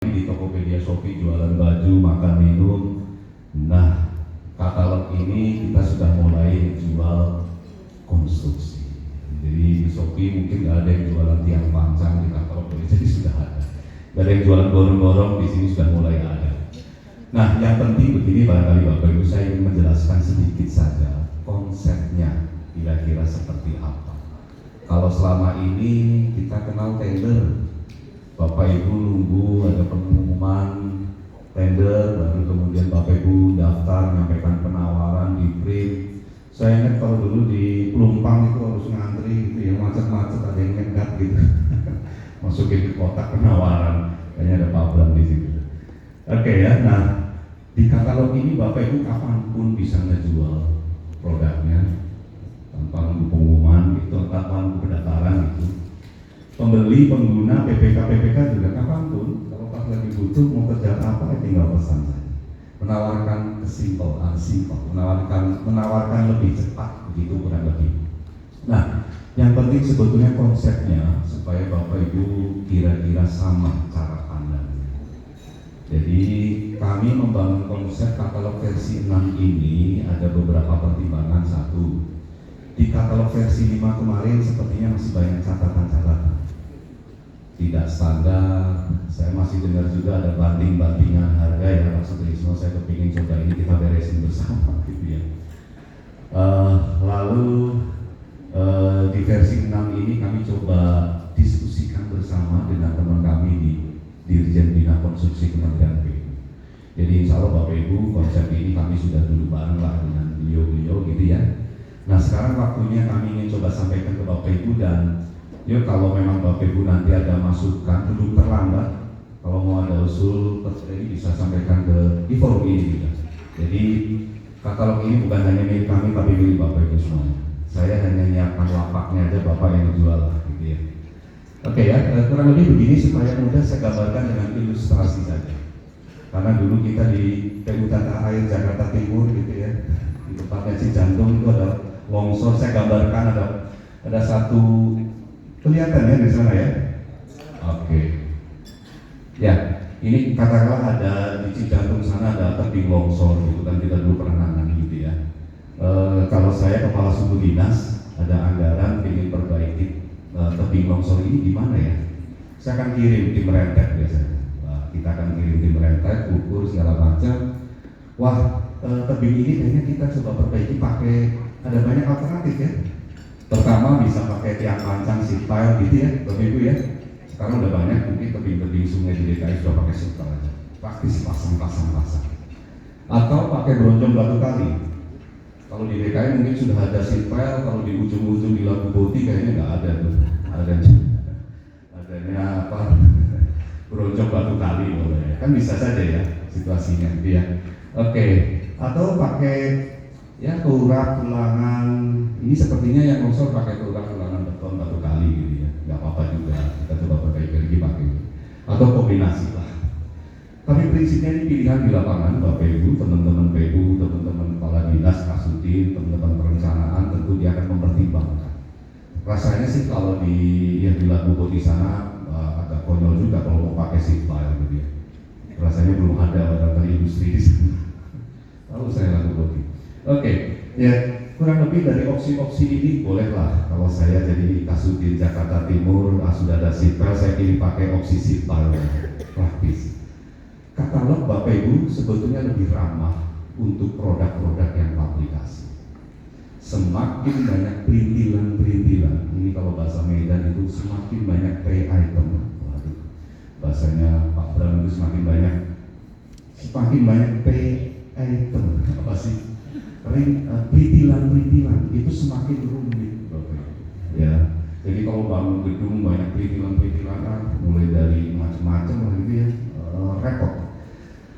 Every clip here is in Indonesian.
di Tokopedia Shopee jualan baju, makan minum. Nah, katalog ini kita sudah mulai jual konstruksi. Jadi di Shopee mungkin nggak ada yang jualan tiang pancang di katalog ini, jadi sudah ada. Nggak ada yang jualan gorong-gorong, di sini sudah mulai ada. Nah, yang penting begini barangkali Bapak Ibu, saya ingin menjelaskan sedikit saja konsepnya kira-kira seperti apa. Kalau selama ini kita kenal tender, Bapak Ibu nunggu ada pengumuman tender, baru kemudian Bapak Ibu daftar, menyampaikan penawaran di print. Saya ingat kalau dulu di Pelumpang itu harus ngantri gitu ya, macet-macet, ada yang nyegat gitu. Masukin ke kotak penawaran, kayaknya ada Pak Bram di situ. Oke ya, nah di katalog ini Bapak Ibu kapanpun bisa ngejual produknya tanpa nunggu pengumuman gitu, tanpa nunggu pendaftaran gitu. Pembeli, pengguna, PPK juga kapanpun, kalau pas lagi butuh mau kerja apa, tinggal pesan saja. Menawarkan kesimpulan, menawarkan lebih cepat, begitu kurang lebih. Nah, yang penting sebetulnya konsepnya supaya Bapak Ibu kira-kira sama cara pandangnya. Jadi kami membangun konsep katalog versi 6 ini ada beberapa pertimbangan. Satu, di katalog versi 5 kemarin sepertinya masih banyak catatan-catatan tidak standar. Saya masih dengar juga ada banding-bandingan harga ya, Pak Sutrisno, saya kepingin coba ini kita beresin bersama gitu ya. Lalu di versi 6 ini kami coba diskusikan bersama dengan teman kami di Dirjen Bina Konstruksi Kementerian PU. Jadi insya Allah Bapak Ibu, konsep ini kami sudah dulu bareng lah dengan beliau-beliau gitu ya. Nah sekarang waktunya kami ingin coba sampaikan ke Bapak Ibu, dan yuk kalau memang Bapak Ibu nanti ada masukan, belum terlambat. Kalau mau ada usul ini bisa sampaikan di forum ini juga. Jadi katalog ini bukan hanya milik kami tapi milik Bapak Ibu semuanya. Saya hanya nyiapkan lapaknya aja, Bapak yang jual gitu ya. Oke ya, kurang lebih begini supaya mudah saya gambarkan dengan ilustrasi saja. Karena dulu kita di PU Tata Air Jakarta Timur gitu ya, di tempatnya Cijantung itu ada longsor. Saya gambarkan ada satu, kelihatan ya di sana ya. Oke. Ya, ini katakanlah ada di Cijantung sana ada tebing longsor gitu kan, kita dulu pernah nangani gitu ya. Kalau saya kepala suku dinas ada anggaran ingin perbaiki tebing longsor ini di mana ya? Saya akan kirim tim rentet biasanya. Kita akan kirim tim rentet, ukur segala macam. Wah, tebing ini kayaknya kita coba perbaiki pakai, ada banyak alternatif ya. Pertama bisa pakai tiang pancang sheet pile gitu ya, Bapak Ibu ya. Sekarang udah banyak mungkin tebing-tebing sungai di DKI sudah pakai sheet pile aja, praktis pasang. Atau pakai bronjong batu kali. Kalau di DKI mungkin sudah ada sheet pile, kalau di ujung-ujung di Labu Boti kayaknya nggak ada tuh. Adanya apa? Bronjong batu kali boleh. Kan bisa saja ya situasinya gitu ya. Oke. Atau pakai ya tulangan. Ini sepertinya yang longsor pakai tulangan beton batu kali gitu ya. Nggak apa-apa juga. Kita coba perbaiki lagi pakai. Atau kombinasi lah. Tapi prinsipnya ini pilihan di lapangan, Bapak Ibu, teman-teman PU, teman-teman kepala dinas, Kasudin, teman-teman perencanaan, tentu dia akan mempertimbangkan. Rasanya sih kalau di Labu Boti sana agak konyol juga kalau mau pakai sheet pile gitu ya. Rasanya belum ada barangkali industri di sana. Lalu saya Labu Boti. Oke, ya kurang lebih dari opsi-opsi ini bolehlah kalau saya jadi Kasudin Jakarta Timur, sudah ada sheet pile, saya pilih pakai opsi sheet pile praktis. Katalog Bapak Ibu sebetulnya lebih ramah untuk produk-produk yang aplikasi. Semakin banyak perintilan, ini kalau bahasa Medan itu semakin banyak pay item. Waduh, bahasanya Pak Bram itu semakin banyak pay item. Apa sih? Perintilan itu semakin rumit, Bapak Ibu. Ya, jadi kalau bangun gedung banyak perintilan, mulai dari macam-macam lah gitu ya, repot.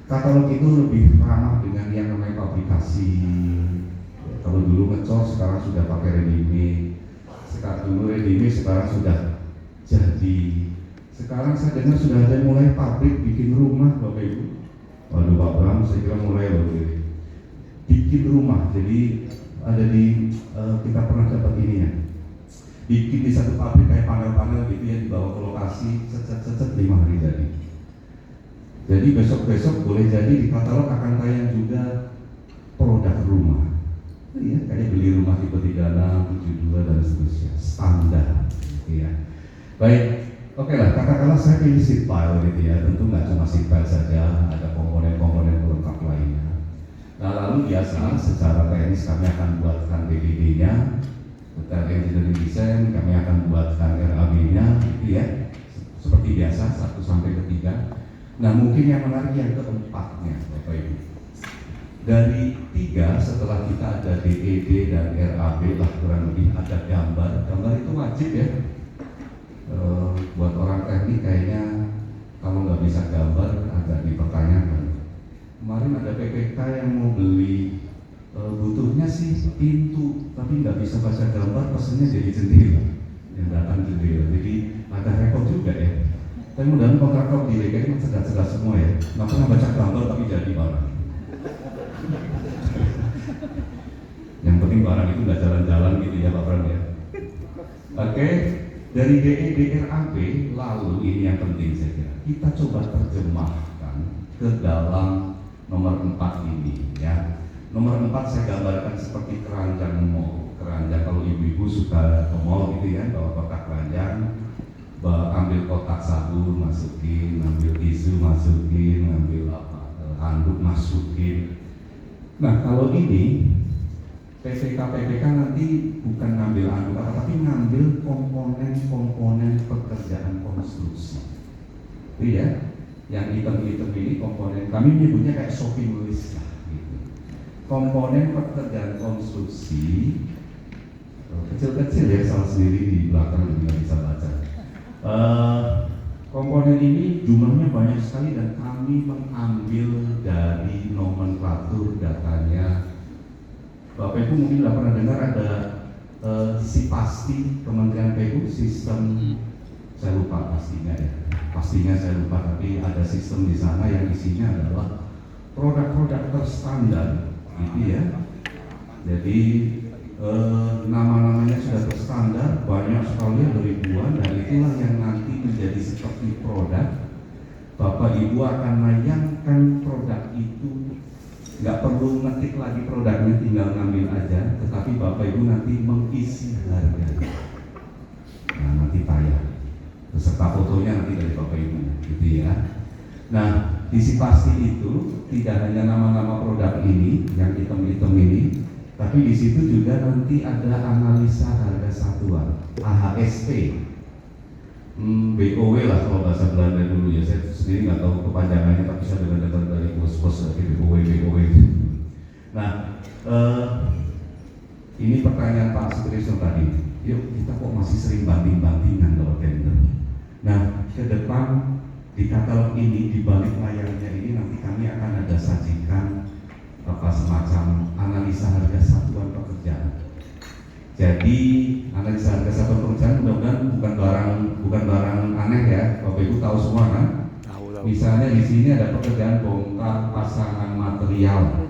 Katalog itu lebih ramah dengan yang namanya aplikasi. Kalau dulu ngecor, sekarang sudah pakai ready-made. Sekarang sudah jadi. Sekarang saya dengar sudah ada mulai pabrik bikin rumah, Bapak Ibu. Waduh Pak Bram, saya kira mulai loh bikin rumah. Jadi ada di kita pernah dapat ini ya. Bikin di satu pabrik kayak panel-panel gitu ya, dibawa ke lokasi, cet 5 hari jadi. Jadi besok-besok boleh jadi di katalog akan tayang juga produk rumah. Iya, kayak beli rumah tipe 36, 72 dan seterusnya, standar. Iya. Baik, oke lah, katakanlah saya pilih seat pile gitu ya. Tentu nggak cuma seat pile saja, ada komponen-komponen pelengkap lainnya. Nah lalu biasa secara teknis kami akan buatkan BDD-nya, detail engineering design, kami akan buatkan RAB-nya, gitu ya. Seperti biasa, 1 sampai ke 3. Nah mungkin yang menarik yang keempatnya, Bapak Ibu. Dari 3 setelah kita ada DED dan RAB lah kurang lebih ada gambar. Gambar itu wajib ya. Buat orang teknik kayaknya kalau nggak bisa gambar agak dipertanyakan. Kemarin ada PPK yang mau beli butuhnya sih pintu, tapi nggak bisa baca gambar, pesennya jadi jendela, yang datang jendela. Jadi agak repot juga ya. Tapi mudah-mudahan kontraktor di DKI cerdas-cerdas semua ya. Nggak pernah baca gambar tapi jadi barang. Yang penting barang itu nggak jalan-jalan gitu ya Pak Pram ya. Oke, dari DED-RAB lalu ini yang penting saya kira kita coba terjemahkan ke dalam nomor 4 ini ya. Nomor 4 saya gambarkan seperti keranjang mall. Keranjang kalau ibu-ibu suka ke mall gitu ya, bawa kotak keranjang, ambil kotak sabun masukin, ambil tisu masukin, ambil handuk masukin. Nah kalau ini PPK nanti bukan ngambil handuk tapi ngambil komponen-komponen pekerjaan konstruksi. Iya, yang hitam-hitam ini komponen, kami menyebutnya kayak shopping list lah gitu. Komponen pekerjaan konstruksi kecil-kecil ya, salah sendiri di belakang juga bisa baca. Komponen ini jumlahnya banyak sekali dan kami mengambil dari nomenklatur datanya. Bapak Ibu mungkin tidak pernah dengar ada SIPASTI Kementerian PU, sistem saya lupa pastinya saya lupa, tapi ada sistem di sana yang isinya adalah produk-produk terstandar gitu ya. Jadi nama-namanya sudah terstandar, banyak sekali ada ribuan, dan itulah yang nanti menjadi seperti produk. Bapak Ibu akan menayangkan produk itu, nggak perlu ngetik lagi produknya, tinggal ngambil aja, tetapi Bapak Ibu nanti mengisi harganya. Nah nanti tayang, beserta fotonya nanti dari Bapak Ibu, gitu ya. Nah di SIPASTI itu tidak hanya nama-nama produk ini, yang item-item ini, tapi di situ juga nanti ada analisa harga satuan, AHSP, BOW lah kalau bahasa Belanda dulu ya. Saya sendiri nggak tahu kepanjangannya, tapi saya dengar dari bos-bos BOW. Nah, ini pertanyaan Pak Sutrisno tadi. Yuk kita kok masih sering banding-bandingan kalau tender. Nah, ke depan di katalog ini, di balik layarnya ini nanti kami akan ada sajikan semacam analisa harga satuan pekerjaan. Jadi analisa harga satuan pekerjaan mudah-mudahan bukan barang aneh ya, Bapak Ibu tahu semua kan? Misalnya di sini ada pekerjaan bongkar pasangan material.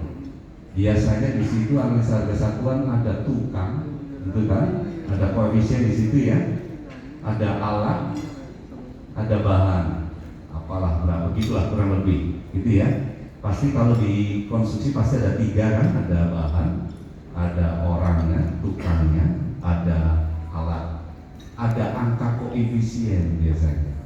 Biasanya di situ analisa harga satuan ada tukang, gitu kan? Ada koefisien di situ ya, ada alat, ada bahan, apalah berapa begitulah kurang lebih, gitu ya. Pasti kalau di konstruksi pasti ada 3 kan, ada bahan, ada orangnya, tukangnya, ada alat, ada angka koefisien biasanya.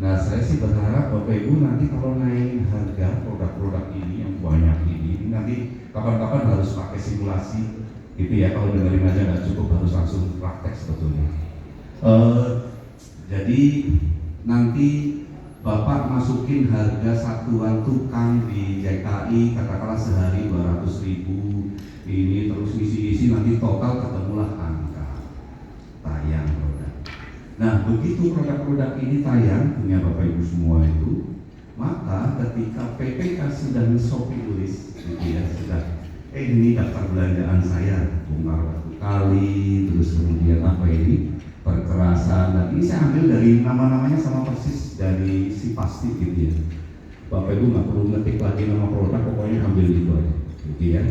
Nah saya sih berharap Bapak Ibu nanti kalau naik harga produk-produk ini yang banyak ini nanti kapan-kapan harus pakai simulasi gitu ya. Kalau dengerin aja nggak cukup, harus langsung praktek sebetulnya. Jadi nanti Bapak masukin harga satuan tukang di JKI katakanlah sehari 200.000 ini, terus isi nanti total ketemulah angka tayang produk. Nah begitu produk-produk ini tayang punya Bapak Ibu semua itu, maka ketika PPK sudah shopping list gitu ya, sudah ini daftar belanjaan saya, bongkar batu kali, terus kemudian apa ini perkerasan, dan ini saya ambil dari nama-namanya sama persis dari SIPASTI gitu ya. Bapak Ibu nggak perlu ngetik lagi nama produk, pokoknya ambil itu aja gitu ya.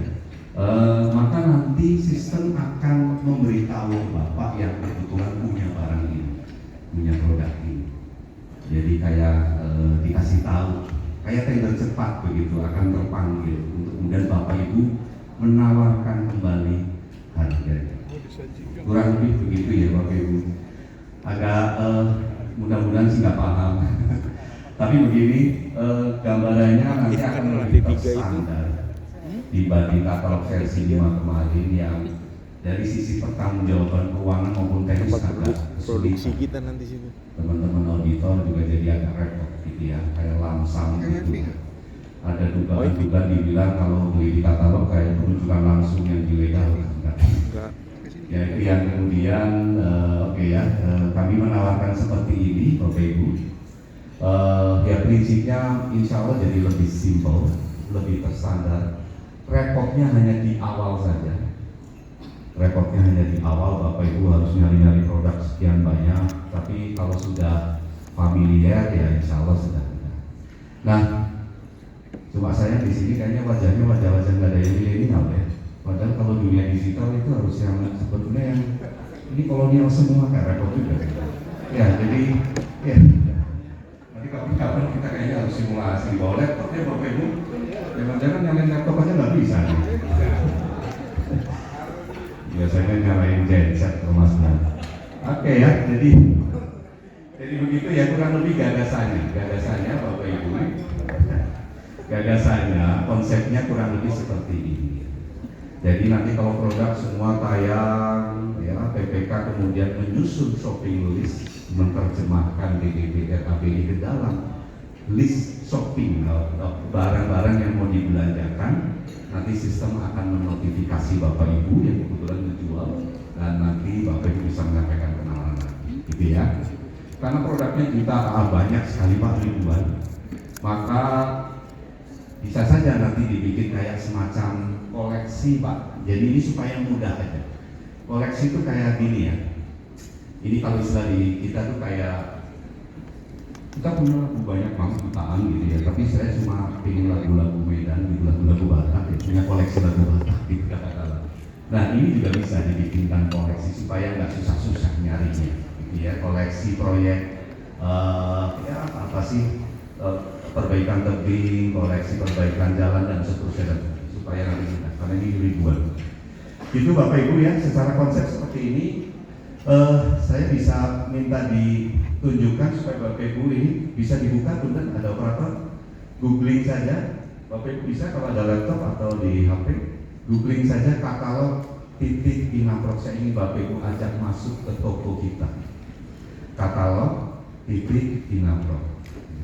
Maka nanti sistem akan memberitahu Bapak yang kebetulan punya barang ini, punya produk ini. Jadi kayak dikasih tahu, kayak tender cepat begitu akan terpanggil untuk kemudian Bapak Ibu menawarkan kembali harganya. Kurang lebih begitu ya Bapak Ibu. Agak mudah-mudahan sih nggak paham. Tapi begini, gambarannya nanti akan lebih terstandar dibanding katalog versi 5 kemarin yang dari sisi pertanggungjawaban keuangan maupun teknis agak produksi kita nanti sini. Teman-teman auditor juga jadi agak repot gitu ya, kayak lamsam gitu. Ada dugaan-dugaan dibilang kalau beli di katalog kayak penunjukan langsung yang ilegal. Enggak. Ya itu yang kemudian kami menawarkan seperti ini Bapak Ibu. Ya prinsipnya insya Allah jadi lebih simpel, lebih terstandar. Repotnya hanya di awal saja. Repotnya hanya di awal, Bapak Ibu harus nyari-nyari produk sekian banyak. Tapi kalau sudah familiar ya insya Allah sudah mudah. Nah, cuma saya di sini kayaknya wajahnya wajah-wajah nggak ada yang milenial ya. Padahal kalau dunia digital itu harus yang sebetulnya yang ini kolonial semua kan, repot juga. Ya jadi ya. Nanti kapan kita kayaknya harus simulasi bawa laptop ya Bapak Ibu. Jangan-jangan nyalain laptop aja nggak bisa nih. Biasanya nyalain genset Mas. Oke ya, jadi begitu ya kurang lebih gagasannya Bapak Ibu. Gagasannya, konsepnya kurang lebih seperti ini. Jadi nanti kalau produk semua tayang, ya PPK kemudian menyusun shopping list, menerjemahkan DDP RAPD ke dalam list shopping barang-barang yang mau dibelanjakan. Nanti sistem akan menotifikasi Bapak Ibu yang kebetulan menjual, dan nanti Bapak Ibu bisa menyampaikan kenalan lagi, gitu ya. Karena produknya kita banyak sekali Pak, ribuan, maka bisa saja nanti dibikin kayak semacam koleksi Pak. Jadi ini supaya mudah aja. Koleksi itu kayak gini ya. Ini kalau istilah di kita tuh kayak kita punya lagu banyak banget jutaan gitu ya. Tapi saya cuma pilih lagu-lagu Medan, lagu-lagu Batak, ya. Punya koleksi lagu Batak gitu katakanlah. Nah ini juga bisa dibikinkan koleksi supaya nggak susah-susah nyarinya. Gitu ya. Koleksi proyek perbaikan tebing, koleksi perbaikan jalan dan seterusnya supaya nanti mudah, karena ini ribuan. Itu Bapak Ibu ya, secara konsep seperti ini saya bisa minta ditunjukkan supaya Bapak Ibu ini bisa dibuka, benar ada operator, googling saja, Bapak Ibu bisa kalau ada laptop atau di HP, googling saja katalog titik Inaprox. Saya ingin Bapak Ibu ajak masuk ke toko kita, katalog titik Inaprox.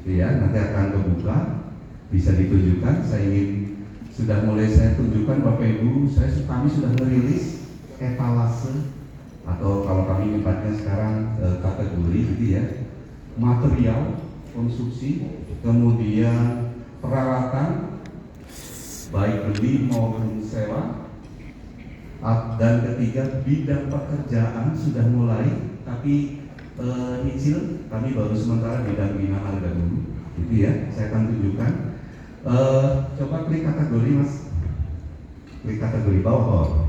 Ya, nanti akan kebuka, bisa ditunjukkan. Saya ingin sudah mulai saya tunjukkan Bapak Ibu, kami sudah merilis etalase atau kalau kami nyebutnya sekarang kategori gitu ya, material konstruksi, kemudian peralatan baik beli maupun sewa, dan ketiga bidang pekerjaan sudah mulai, tapi nyicil kami baru sementara bidang bina harga dulu, gitu ya. Saya akan tunjukkan. Coba klik kategori Mas, klik kategori bawah.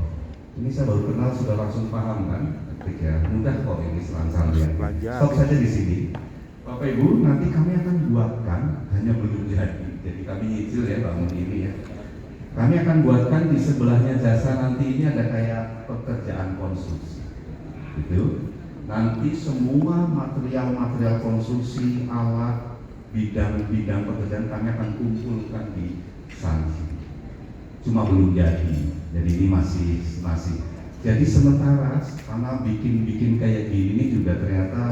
Ini saya baru kenal sudah langsung paham kan? Klik ya, mudah kok ini selancar ya. Stop saja di sini. Bapak Ibu, nanti kami akan buatkan, hanya belum jadi kami nyicil ya bangun ini ya. Kami akan buatkan di sebelahnya jasa, nanti ini ada kayak pekerjaan konstruksi, gitu. Nanti semua material-material konstruksi, alat, bidang-bidang pekerjaan kami akan kumpulkan di sana. Cuma belum jadi ini masih. Jadi sementara karena bikin kayak gini juga ternyata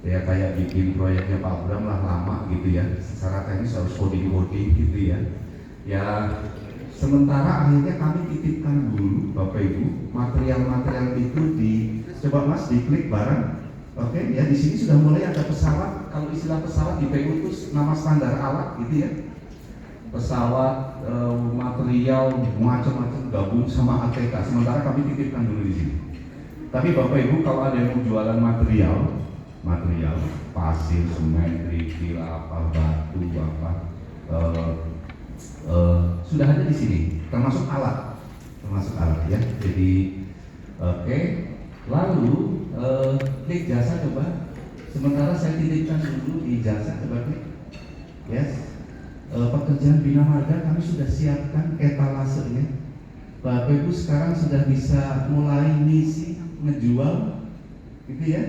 ya kayak bikin proyeknya Pak Bram lah lama gitu ya. Secara teknis harus coding gitu ya. Ya sementara akhirnya kami titipkan dulu Bapak Ibu material-material itu coba Mas diklik bareng. Oke ya, di sini sudah mulai ada pesawat. Kalau istilah pesawat di PU itu nama standar alat gitu ya. Pesawat, material macam-macam gabung sama ATK. Sementara kami titipkan dulu di sini. Tapi Bapak Ibu kalau ada yang mau jualan material pasir, semen, kerikil, batu, sudah ada di sini. Termasuk alat ya. Jadi oke. Lalu klik jasa coba. Sementara saya titipkan dulu di jasa, coba klik. Yes. pekerjaan Bina Marga kami sudah siapkan etalasenya. Bapak Ibu sekarang sudah bisa mulai ngisi, ngejual, gitu ya.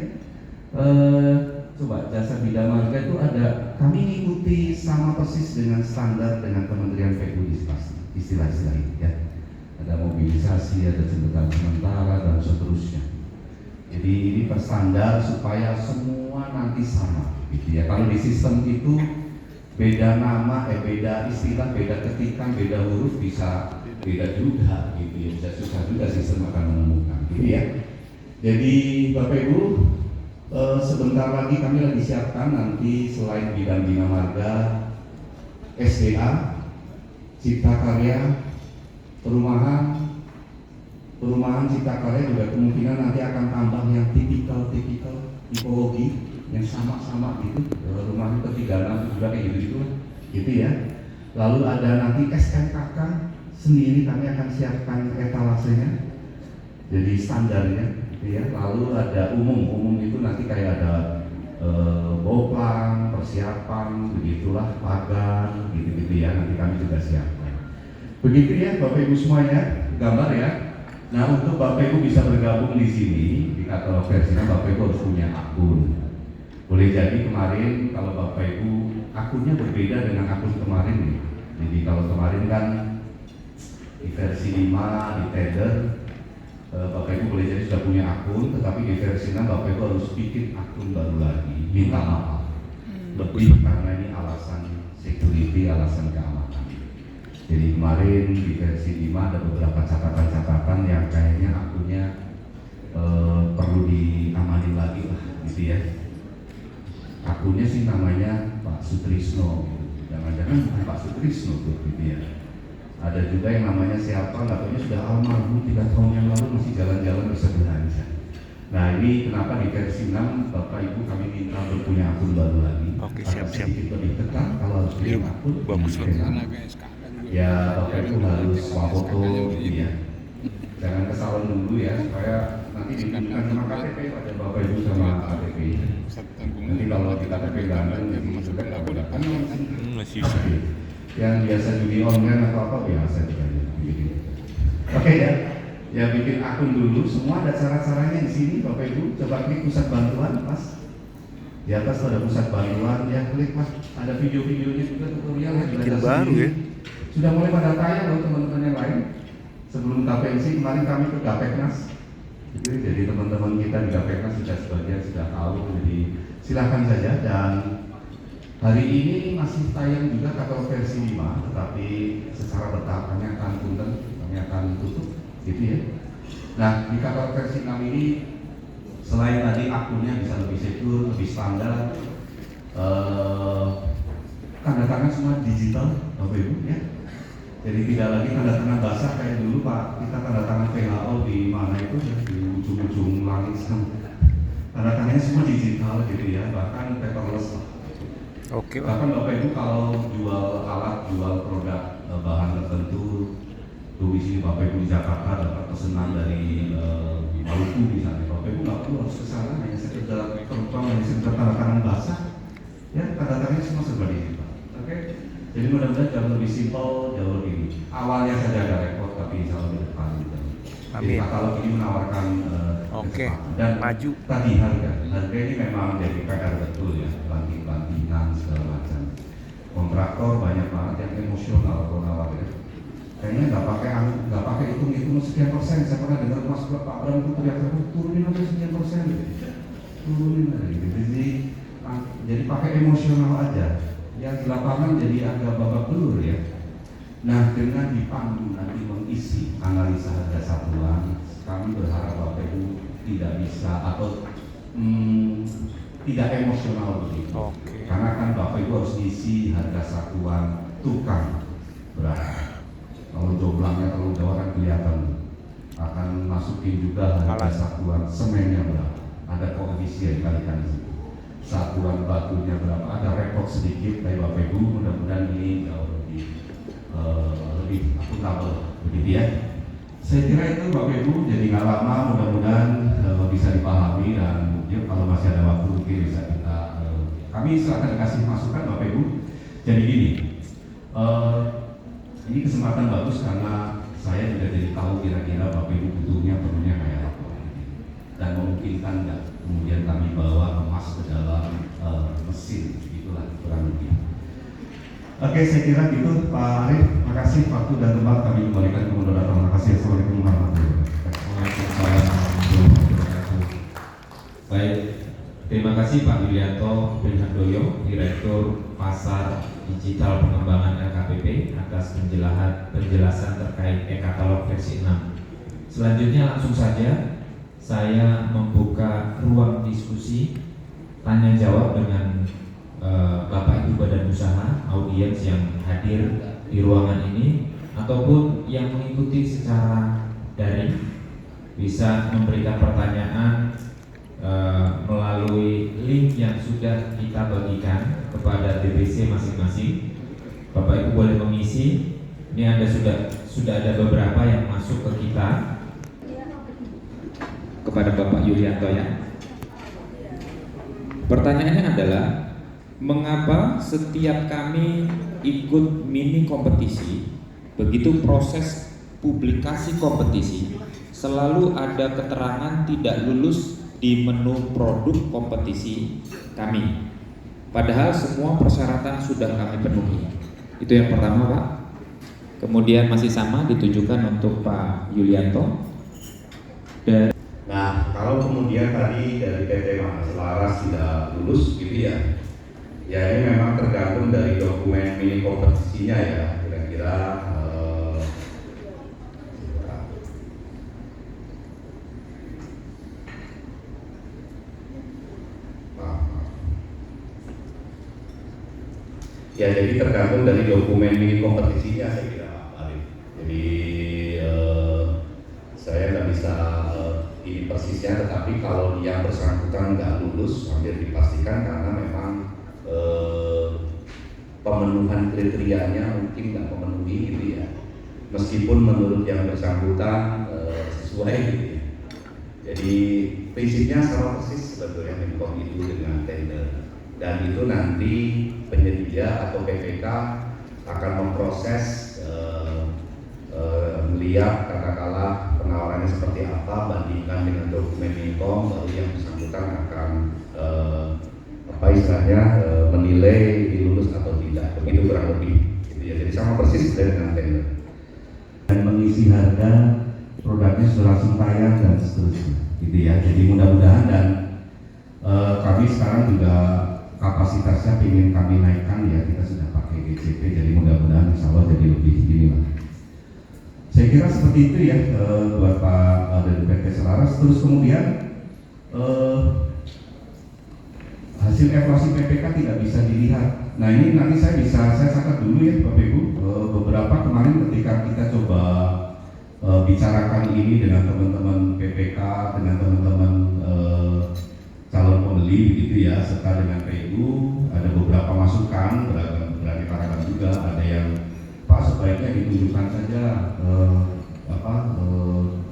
Coba jasa Bina Marga itu ada, kami ngikuti sama persis dengan standar dengan Kementerian PU istilah-istilah itu ya. Ada mobilisasi, ada jembatan sementara dan seterusnya. Jadi ini standar supaya semua nanti sama, gitu ya. Kalau di sistem itu beda nama, beda istilah, beda ketikan, beda huruf bisa beda juga, gitu ya. Bisa susah juga sistem akan menemukan, gitu ya. Jadi Bapak Ibu, sebentar lagi kami lagi siapkan nanti selain bidang Bina Marga, SDA, Cipta Karya, perumahan Cipta Karya juga kemungkinan nanti akan tambah yang tipikal tipologi yang sama gitu, rumah ke-36 juga kayak gitu ya. Lalu ada nanti SMKK sendiri kami akan siapkan etalasenya, jadi standarnya gitu ya. Lalu ada umum itu nanti kayak ada boplang, persiapan, begitulah, pagar, gitu ya. Nanti kami juga siapkan. Begitu ya Bapak Ibu semuanya, gambar ya. Nah untuk Bapak Ibu bisa bergabung di sini di katalog versinya, Bapak Ibu harus punya akun. Boleh jadi kemarin kalau Bapak Ibu akunnya berbeda dengan akun kemarin nih. Jadi kalau kemarin kan di versi 5 di tender, Bapak Ibu boleh jadi sudah punya akun, tetapi di versi 6 Bapak Ibu harus bikin akun baru lagi, minta maaf. Lebih karena ini alasan security, alasan keamanan. Jadi kemarin di versi 5 ada beberapa catatan-catatan yang kayaknya akunnya perlu diamanin lagi lah, gitu ya. Akunnya sih namanya Pak Sutrisno, jangan-jangan bukan Pak Sutrisno tuh, gitu ya. Ada juga yang namanya siapa, nggak tahunya sudah almarhum 3 tahun yang lalu masih jalan-jalan bisa belanja. Nah ini kenapa di versi 6 Bapak Ibu kami minta berpunya akun baru lagi. Oke, siap-siap. Sedikit lebih ketat kalau harus bikin akun. Bagus banget. Ya Bapak Ibu harus swafoto gitu ya. Jangan ke salon dulu ya, supaya nanti diberikan sama KTP pada Bapak Ibu sama KTP. Nanti kalau di KTP ganteng, juga nggak boleh kan Masih bisa. yang biasa judi online atau apa biasa juga gitu. Oke ya, ya bikin akun dulu. Semua ada cara-caranya di sini Bapak Ibu. Coba klik pusat bantuan, Mas. Di atas ada pusat bantuan, ya klik Mas. Ada video-videonya juga tutorial yang Bikin baru ya. Sudah mulai pada tayang loh teman-teman yang lain. Sebelum KPNC kemarin kami ke Gapeknas. Jadi teman-teman kita di Gapeknas sudah sebagian sudah tahu. Jadi silakan saja. Dan hari ini masih tayang juga katalog versi 5, tetapi secara bertahap kami akan tutup, gitu ya. Nah di katalog versi 6 ini selain tadi akunnya bisa lebih secure, lebih standar, tanda tangan semua digital, Bapak Ibu ya. Jadi tidak lagi tanda tangan basah kayak dulu Pak, kita tanda tangan WHO di mana itu ya, di ujung-ujung langit sana. Tanda tangannya semua digital gitu ya, bahkan paperless. Oke, Bahkan Bapak Ibu kalau jual alat, jual produk bahan tertentu, tuh di sini Bapak Ibu di Jakarta dapat pesanan dari Maluku misalnya, Bapak Ibu nggak perlu harus ke sana, hanya sekedar terbang, hanya sekedar tanda tangan basah, ya tanda tangannya semua serba digital. Oke, jadi mudah-mudahan jauh lebih simpel, jauh lebih awalnya saja agak repot, tapi insya Allah di depan gitu. Jadi Amin. katalog ini menawarkan Oke, dan maju. tadi harga ini memang jadi PR betul ya, banting-bantingan segala macam. Kontraktor banyak banget yang emosional kalau nawarin. Kayaknya nggak pakai hitung sekian persen. Saya pernah dengar Mas Pak Bram itu teriak-teriak turunin aja sekian persen, turunin aja gitu. Jadi pakai emosional aja. Yang di lapangan jadi agak babak belur ya. Nah dengan dipandu nanti mengisi analisa harga satuan, kami berharap Bapak Ibu tidak bisa atau tidak emosional begitu. Oke. Karena kan Bapak Ibu harus isi harga satuan tukang berapa. Kalau joblangnya terlalu jauh kan kelihatan. Akan masukin juga harga satuan semennya berapa. Ada koefisien kalikan di situ. Satuan batunya berapa. Ada repot sedikit dari Bapak Ibu. Mudah-mudahan ini jauh lebih akuntabel begitu ya. Saya kira itu Bapak Ibu, jadi nggak lama, mudah-mudahan bisa dipahami dan yuk kalau masih ada waktu mungkin bisa kita kami silakan kasih masukan Bapak Ibu. Jadi gini, Eh, ini kesempatan bagus karena saya juga jadi tahu kira-kira Bapak Ibu butuhnya perlunya kayak apa dan memungkinkan nggak kemudian kami bawa emas ke dalam mesin, itulah kurang lebih. Oke, saya kira gitu Pak Arief. Makasih waktu dan tempat kami kembalikan ke moderator. Terima kasih. Assalamualaikum warahmatullahi wabarakatuh. Waalaikumsalam warahmatullahi wabarakatuh. Baik, terima kasih Pak Yulianto Prihandoyo, Direktur Pasar Digital Pengembangan LKPP atas penjelasan terkait e-katalog versi 6. Selanjutnya langsung saja saya membuka ruang diskusi tanya jawab dengan Bapak Ibu Badan Usaha, audiens yang hadir di ruangan ini ataupun yang mengikuti secara daring bisa memberikan pertanyaan melalui link yang sudah kita bagikan kepada DBC masing-masing. Bapak Ibu boleh mengisi. Ini Anda sudah ada beberapa yang masuk ke kita kepada Bapak Yulianto ya. Pertanyaannya adalah, mengapa setiap kami ikut mini kompetisi, begitu proses publikasi kompetisi selalu ada keterangan tidak lulus di menu produk kompetisi kami, padahal semua persyaratan sudah kami penuhi? Itu yang pertama Pak. Kemudian masih sama ditujukan untuk Pak Yulianto. Nah, kalau kemudian tadi dari PT Maka Selaras tidak lulus gitu ya, ya ini memang tergantung dari dokumen mini kompetisinya ya, kira-kira ya jadi tergantung dari dokumen mini kompetisinya saya kira Pak Arif. Jadi saya nggak bisa ini persisnya, tetapi kalau yang bersangkutan nggak lulus hampir dipastikan karena memang pemenuhan kriterianya mungkin nggak memenuhi gitu ya, meskipun menurut yang bersangkutan sesuai gitu ya. Jadi prinsipnya sama persis sebetulnya Menkom itu dengan tender, dan itu nanti penyedia atau PPK akan memproses melihat katakanlah penawarannya seperti apa, bandingkan dengan dokumen Menkom, baru yang bersangkutan akan apa istilahnya menilai dilulus atau tidak, begitu kurang lebih gitu ya. Jadi sama persis dengan tender. Dan mengisi harga produknya sudah langsung tayang dan seterusnya gitu ya. Jadi mudah-mudahan, dan kami sekarang juga kapasitasnya ingin kami naikkan ya, kita sudah pakai GCP, jadi mudah-mudahan insya Allah jadi lebih gini lah. Saya kira seperti itu ya buat Pak dari PT Selaras. Terus kemudian hasil evaluasi PPK tidak bisa dilihat. Nah ini nanti saya catat dulu ya Bapak Ibu. Beberapa kemarin ketika kita coba bicarakan ini dengan teman-teman PPK, dengan teman-teman calon pembeli begitu ya, serta dengan PU, ada beberapa masukan beraneka ragam juga. Ada yang Pak sebaiknya ditunjukkan saja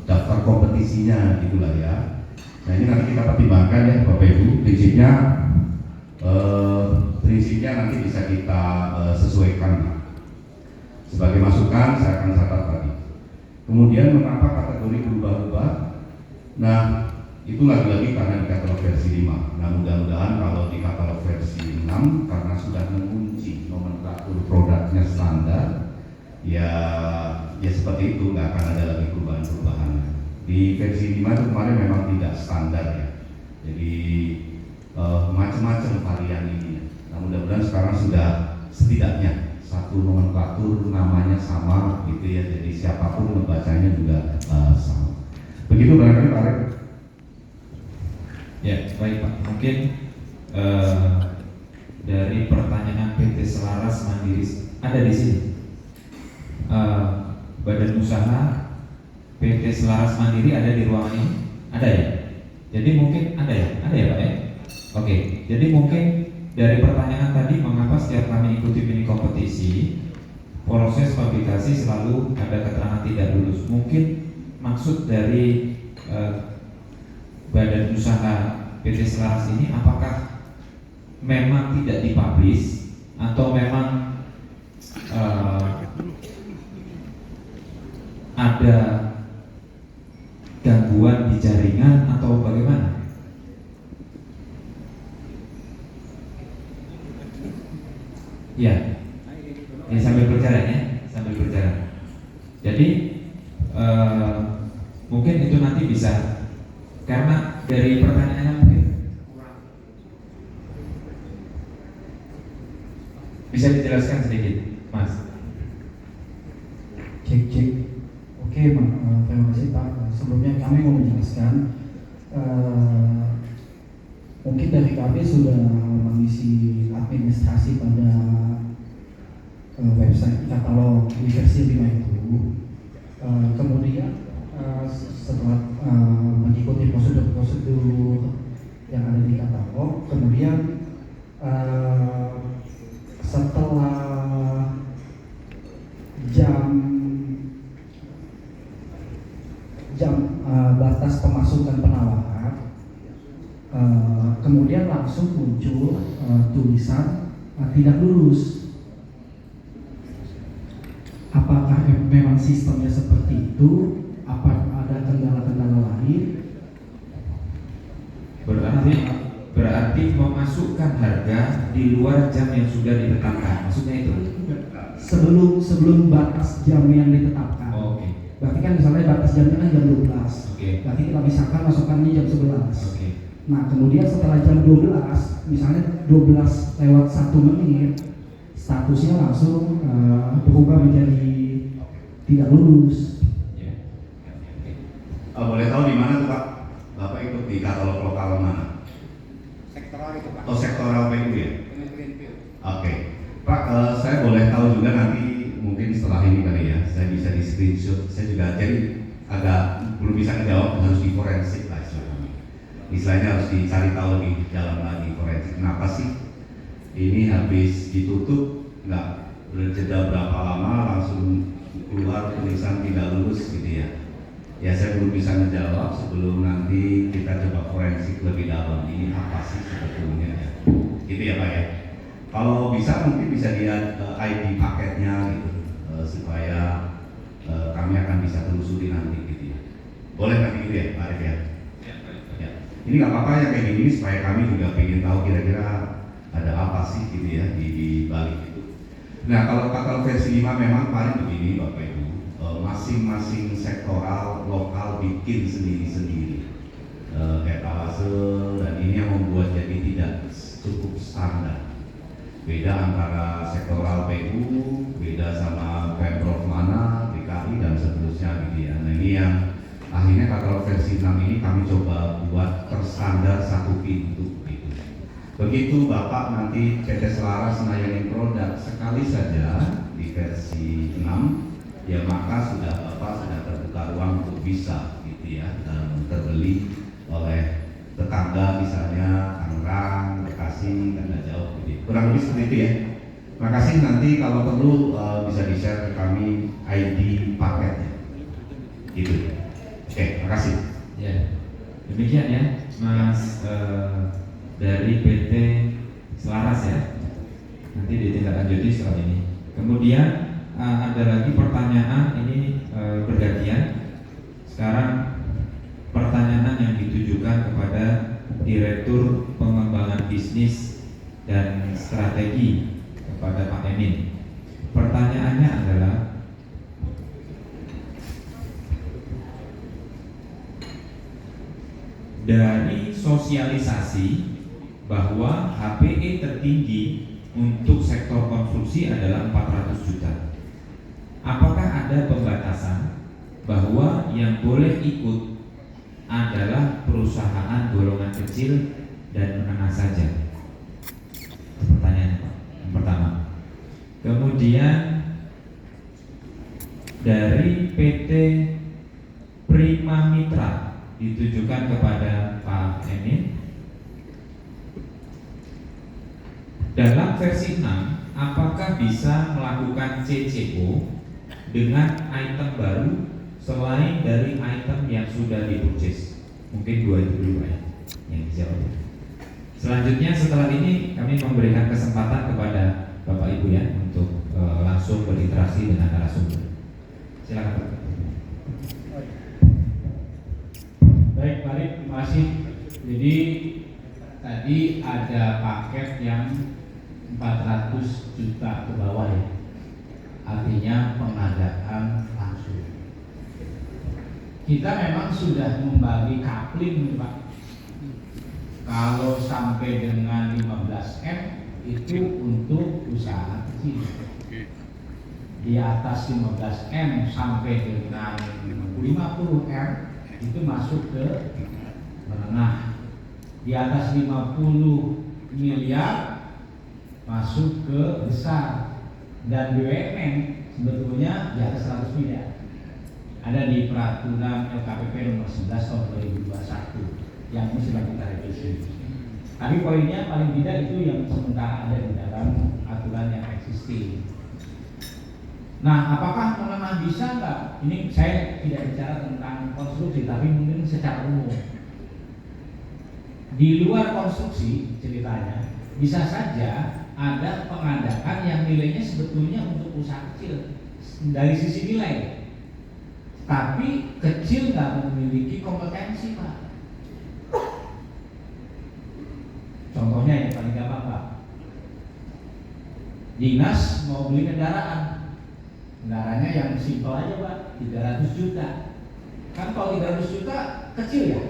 daftar kompetisinya gitulah ya. Nah ini nanti kita pertimbangkan ya Bapak Ibu. Prinsipnya nanti bisa kita sesuaikan sebagai masukan. Saya akan catat tadi. Kemudian mengapa kategori berubah-ubah? Nah itu lagi-lagi karena di katalog versi 5. Nah mudah-mudahan kalau di katalog versi 6 karena sudah mengunci nomenklatur produknya standar, ya seperti itu, nggak akan ada lagi perubahan-perubahan. Di versi 5 itu kemarin memang tidak standar ya, jadi macam-macam varian ini. Nah mudah-mudahan sekarang sudah setidaknya satu nomenklatur namanya sama gitu ya, jadi siapapun membacanya juga sama. Begitu barangkali Pak Arif. Ya, baik Pak. Mungkin dari pertanyaan PT Selaras Mandiri ada di sini. Badan usaha PT Selaras Mandiri ada di ruangan ini? Ada ya? Jadi mungkin ada ya Pak ya? Oke, jadi mungkin dari pertanyaan tadi, mengapa setiap kami ikuti mini kompetisi, proses fabrikasi selalu ada keterangan tidak lulus? Mungkin maksud dari badan usaha PT Selaras ini apakah memang tidak dipublish atau memang ada gangguan di jaringan atau bagaimana? Ya, ini sambil berjalan ya, sambil berjalan. Jadi mungkin itu nanti bisa, karena dari pertanyaannya mungkin bisa dijelaskan sedikit, Mas. Cek. Oke, Pak. Terima kasih, Pak. Sebelumnya kami mau menjelaskan, mungkin dari kami sudah mengisi administrasi pada website katalog di versi 5 itu. Kemudian setelah mengikuti prosedur-prosedur yang ada di katalog, kemudian setelah jam batas pemasukan penawaran, kemudian langsung muncul tulisan tidak lulus. Apakah memang sistemnya seperti itu? Apa ada kendala-kendala lain? Berarti memasukkan harga di luar jam yang sudah ditetapkan, maksudnya itu? Sebelum batas jam yang ditetapkan. Oh, oke. Berarti kan misalnya batas jamnya kan jam 12. Oke. Berarti kita misalkan masukannya jam 11. Oke. Nah, kemudian setelah jam 12, misalnya 12 lewat 1 menit, statusnya langsung berubah menjadi tidak lulus. Ya. Boleh tahu di mana tuh Pak? Bapak ikut di katalog lokal mana? Sektoral itu Pak. Oh, sektoral PU ya? Greenfield. Oke, Pak, saya boleh tahu juga nanti mungkin setelah ini kali ya, saya bisa di screenshot. Saya juga jadi agak belum bisa menjawab, harus di forensik lah istilahnya. Istilahnya harus dicari tahu lebih dalam lagi forensik. Kenapa sih ini habis ditutup nggak berjeda berapa lama langsung keluar tulisan tidak lulus gitu ya? Ya saya belum bisa menjawab sebelum nanti kita coba forensik lebih dalam. Ini apa sih sebetulnya ya? Gitu ya Pak ya. Kalau bisa mungkin bisa lihat ID paketnya gitu, supaya kami akan bisa telusuri nanti gitu ya. Boleh nanti gitu ya Pak Arif ya? Ya. Ini nggak apa-apa ya kayak gini supaya kami juga ingin tahu kira-kira ada apa sih gitu ya di balik itu. Nah kalau versi 5 memang paling begini Bapak Ibu, masing-masing sektoral lokal bikin sendiri-sendiri etalase, dan ini yang membuat jadi tidak cukup standar. Beda antara sektoral PU, beda sama Pemprov mana, DKI dan seterusnya gitu ya. Nah ini yang akhirnya katalog versi 6 ini kami coba buat terstandar satu pintu gitu. Begitu Bapak nanti PT Selaras melayani produk sekali saja di versi 6, ya maka Bapak sudah terbuka ruang untuk bisa gitu ya, dan terbeli oleh tetangga misalnya Tangerang, Bekasi, kan nggak jauh gitu. Kurang lebih seperti itu ya. Makasih, nanti kalau perlu bisa di-share ke kami ID paketnya. Gitu. Oke, makasih. Ya. Demikian ya, Mas dari PT Selaras ya. Nanti ditindaklanjuti setelah ini. Kemudian ada lagi pertanyaan ini bergantian. Sekarang pertanyaan yang ditujukan kepada Direktur Pengembangan Bisnis dan Strategi kepada Pak Emin. Pertanyaannya adalah, dari sosialisasi bahwa HPE tertinggi untuk sektor konstruksi adalah 400 juta. Apakah ada pembatasan bahwa yang boleh ikut adalah perusahaan golongan kecil dan menengah saja? Pertanyaan yang pertama. Kemudian dari PT Prima Mitra ditujukan kepada Pak Emin. Dalam versi 6, apakah bisa melakukan CCO dengan item baru selain dari item yang sudah dipurchase? Mungkin dua itu dulu Pak ya, yang dijawab. Selanjutnya setelah ini kami memberikan kesempatan kepada Bapak Ibu ya untuk langsung berinteraksi dengan narasumber. Silakan Pak. Baik, Pak, terima kasih. Jadi tadi ada paket yang 400 juta ke bawah ya, artinya pengadaan langsung. Kita memang sudah membagi kapling Pak. Kalau sampai dengan 15M itu untuk usaha kecil. Di atas 15M sampai dengan 50M itu masuk ke menengah. Di atas 50 miliar masuk ke besar. Dan BUMN sebetulnya di atas 100 miliar. Ada di peraturan LKPP nomor 11 tahun 2021 yang mesti kita revisi. Tapi poinnya paling tidak itu yang sementara ada di dalam aturan yang existing. Nah, apakah menengah bisa nggak? Ini saya tidak bicara tentang konstruksi, tapi mungkin secara umum. Di luar konstruksi ceritanya bisa saja ada pengadaan yang nilainya sebetulnya untuk usaha kecil dari sisi nilai, tapi kecil nggak memiliki kompetensi Pak. Contohnya yang paling gampang Pak, dinas mau beli kendaraannya yang simpel aja Pak, 300 juta. Kan kalau 300 juta kecil ya,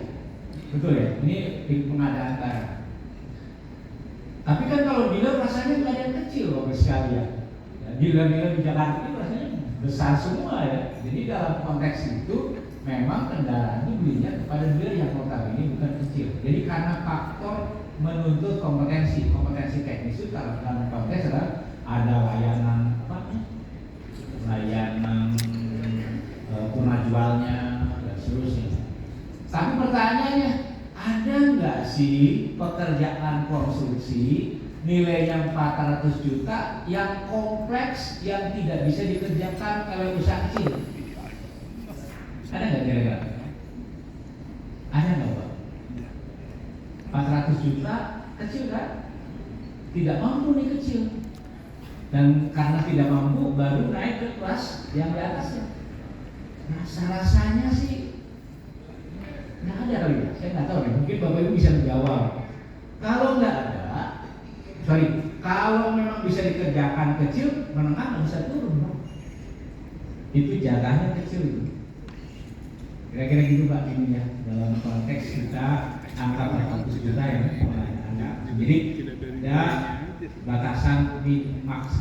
betul ya, ini di pengadaan barang. Tapi kan kalau dealer rasanya nggak ada yang kecil Bapak sekalian. Ya, dealer-dealer di Jakarta ini rasanya besar semua ya. Jadi dalam konteks itu memang kendaraan itu belinya kepada dealer yang notabene bukan kecil. Jadi karena faktor menuntut kompetensi teknis itu dalam konteks adalah ada layanan purnajualnya dan seterusnya. Tapi pertanyaannya, ada nggak sih pekerjaan konstruksi nilainya 400 juta yang kompleks yang tidak bisa dikerjakan oleh usaha kecil? Ada nggak kira-kira? Ada nggak Pak? 400 juta kecil kan? Tidak mampu nih kecil. Dan karena tidak mampu baru naik ke kelas yang di atasnya. Rasanya sih nggak ada kali ya, saya nggak tahu nih. Mungkin Bapak Ibu bisa menjawab. Kalau nggak ada, kalau memang bisa dikerjakan kecil, menengah nggak bisa turun Pak. Itu jatahnya kecil itu. Kira-kira gitu Pak ini ya, dalam konteks kita angka 400 juta ya. Jadi ada batasan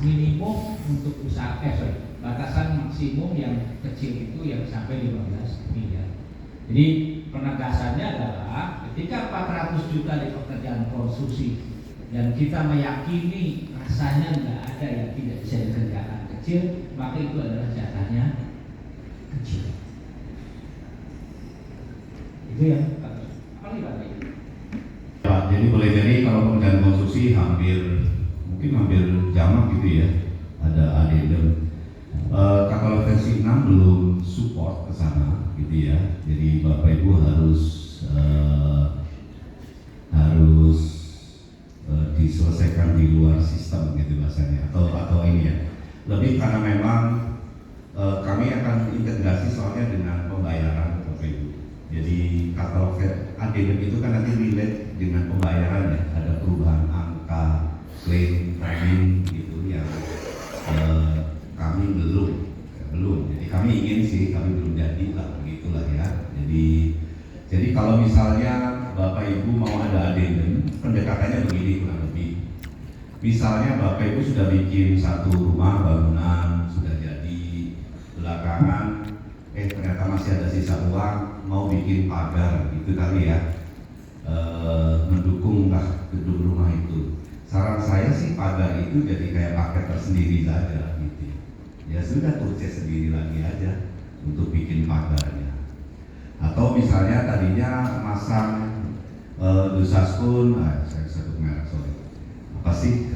minimum untuk usaha batasan maksimum yang kecil itu yang sampai 15 miliar. Jadi penegasannya adalah ketika 400 juta di pekerjaan konstruksi dan kita meyakini rasanya nggak ada yang tidak bisa dikerjakan kecil, maka itu adalah jatahnya kecil. Itu yang apa nih Pak? Pak, jadi boleh jadi kalau pekerjaan konstruksi mungkin hampir jamak gitu ya, ada addendum. Kalau versi 6 belum support ke sana gitu ya. Jadi Bapak Ibu harus diselesaikan di luar sistem gitu bahasanya atau ini ya. Lebih karena memang kami akan integrasi soalnya dengan pembayaran Bapak Ibu. Jadi katalog addendum itu kan nanti relate dengan pembayaran ya. Ada perubahan angka, klaim, timing gitu yang kami belum. Jadi kami ingin sih, kami belum jadi lah begitulah ya. Jadi kalau misalnya Bapak Ibu mau ada addendum, pendekatannya begini kurang lebih. Misalnya Bapak Ibu sudah bikin satu rumah bangunan sudah jadi, belakangan ternyata masih ada sisa uang mau bikin pagar gitu kali ya, mendukunglah gedung rumah itu. Saran saya sih pagar itu jadi kayak paket tersendiri saja gitu. Ya sudah purchase sendiri lagi aja untuk bikin pagarnya. Atau misalnya tadinya masang Dusaskun, saya sebut merek sorry. Apa sih?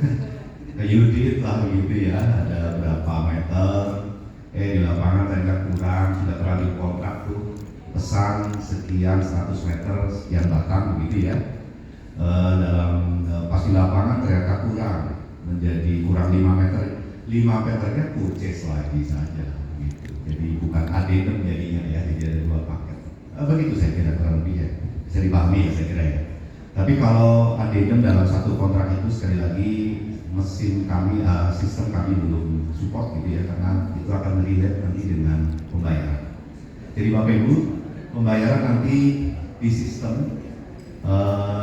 Unit lah begitu ya, ada berapa meter, di lapangan ternyata kurang, sudah terlalu kontrak tuh, pesan sekian 100 meter, sekian batang begitu ya. Dalam pas di lapangan ternyata kurang, menjadi kurang 5 meter, 5 peternya purchase lagi saja gitu. Jadi bukan addendum jadinya ya, jadi ada 2 paket. Begitu saya kira kurang lebih ya, bisa dipahami ya saya kira ya. Tapi kalau addendum dalam satu kontrak itu sekali lagi mesin kami, sistem kami belum support gitu ya, karena itu akan relate nanti dengan pembayaran. Jadi Bapak Ibu, pembayaran nanti di sistem,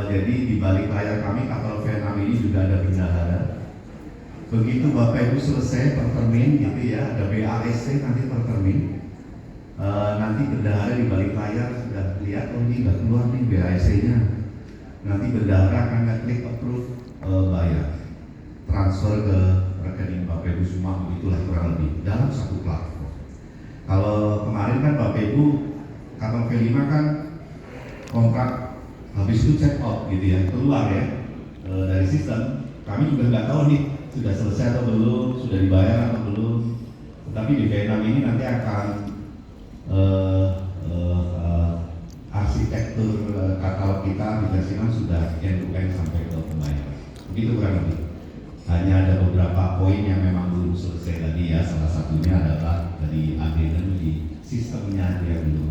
jadi di balik layar kami kapal Vietnam ini juga ada bendahara. Begitu Bapak Ibu selesai per termin gitu ya, ada BASC nanti per termin. Nanti bendahara di balik layar sudah lihat, oh ini nggak keluar nih BASC-nya. Nanti bendahara akan ngeklik approve, bayar, transfer ke rekening Bapak Ibu semua, begitulah kurang lebih dalam satu platform. Kalau kemarin kan Bapak Ibu kapal V5 kan kontrak habis itu check out gitu ya, keluar ya dari sistem. Kami juga nggak tahu nih sudah selesai atau belum, sudah dibayar atau belum. Tetapi di Vietnam ini nanti akan arsitektur katalog kita di versi 6 sudah end-to-end sampai ke pembayaran. Begitu kurang lebih. Hanya ada beberapa poin yang memang belum selesai tadi ya. Salah satunya adalah dari addendum di sistemnya yang belum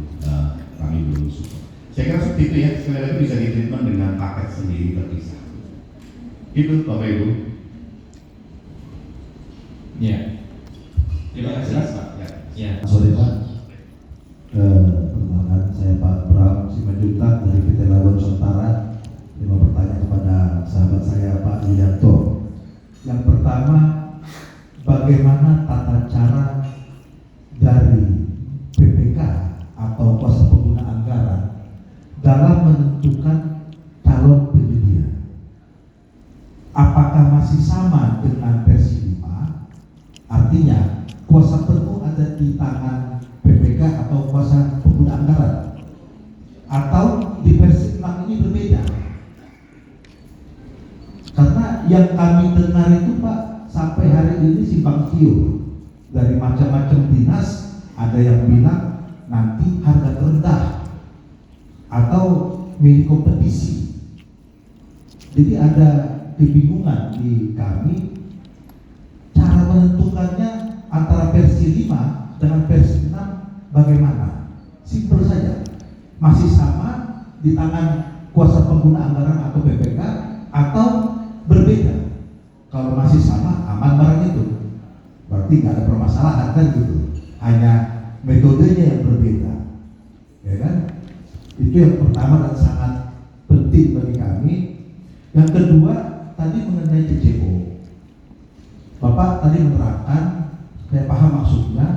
kami belum support. Saya kira seperti itu ya. Sekali lagi bisa ditreatment dengan paket sendiri terpisah. Itu Bapak Ibu. Ya. Terima kasih Pak. Ya. Sore Pak. Perkenalkan saya Pak Bram Simanjuntak dari PT Labuan Nusantara. 5 pertanyaan kepada sahabat saya Pak Yulianto. Yang pertama, bagaimana tata cara dari BPK atau kuasa pengguna anggaran dalam menentukan calon penyedia? Apakah masih sama dengan versi 5? Artinya kuasa penuh ada di tangan BPK atau kuasa pengguna anggaran, atau di versi 6 ini berbeda? Karena yang kami dengar itu Pak, sampai hari ini simpang siur dari macam-macam dinas. Ada yang bilang nanti harga terendah atau milik kompetisi. Jadi ada kebingungan di kami cara menentukannya antara versi 5 dengan versi 6 bagaimana? Simpel saja, masih sama di tangan kuasa pengguna anggaran atau BPK atau berbeda? Kalau masih sama, aman barang itu, berarti nggak ada permasalahan kan gitu, hanya metodenya yang berbeda, ya kan? Itu yang pertama dan sangat penting bagi kami. Yang kedua, tadi mengenai CCO, Bapak tadi menerangkan, saya paham maksudnya,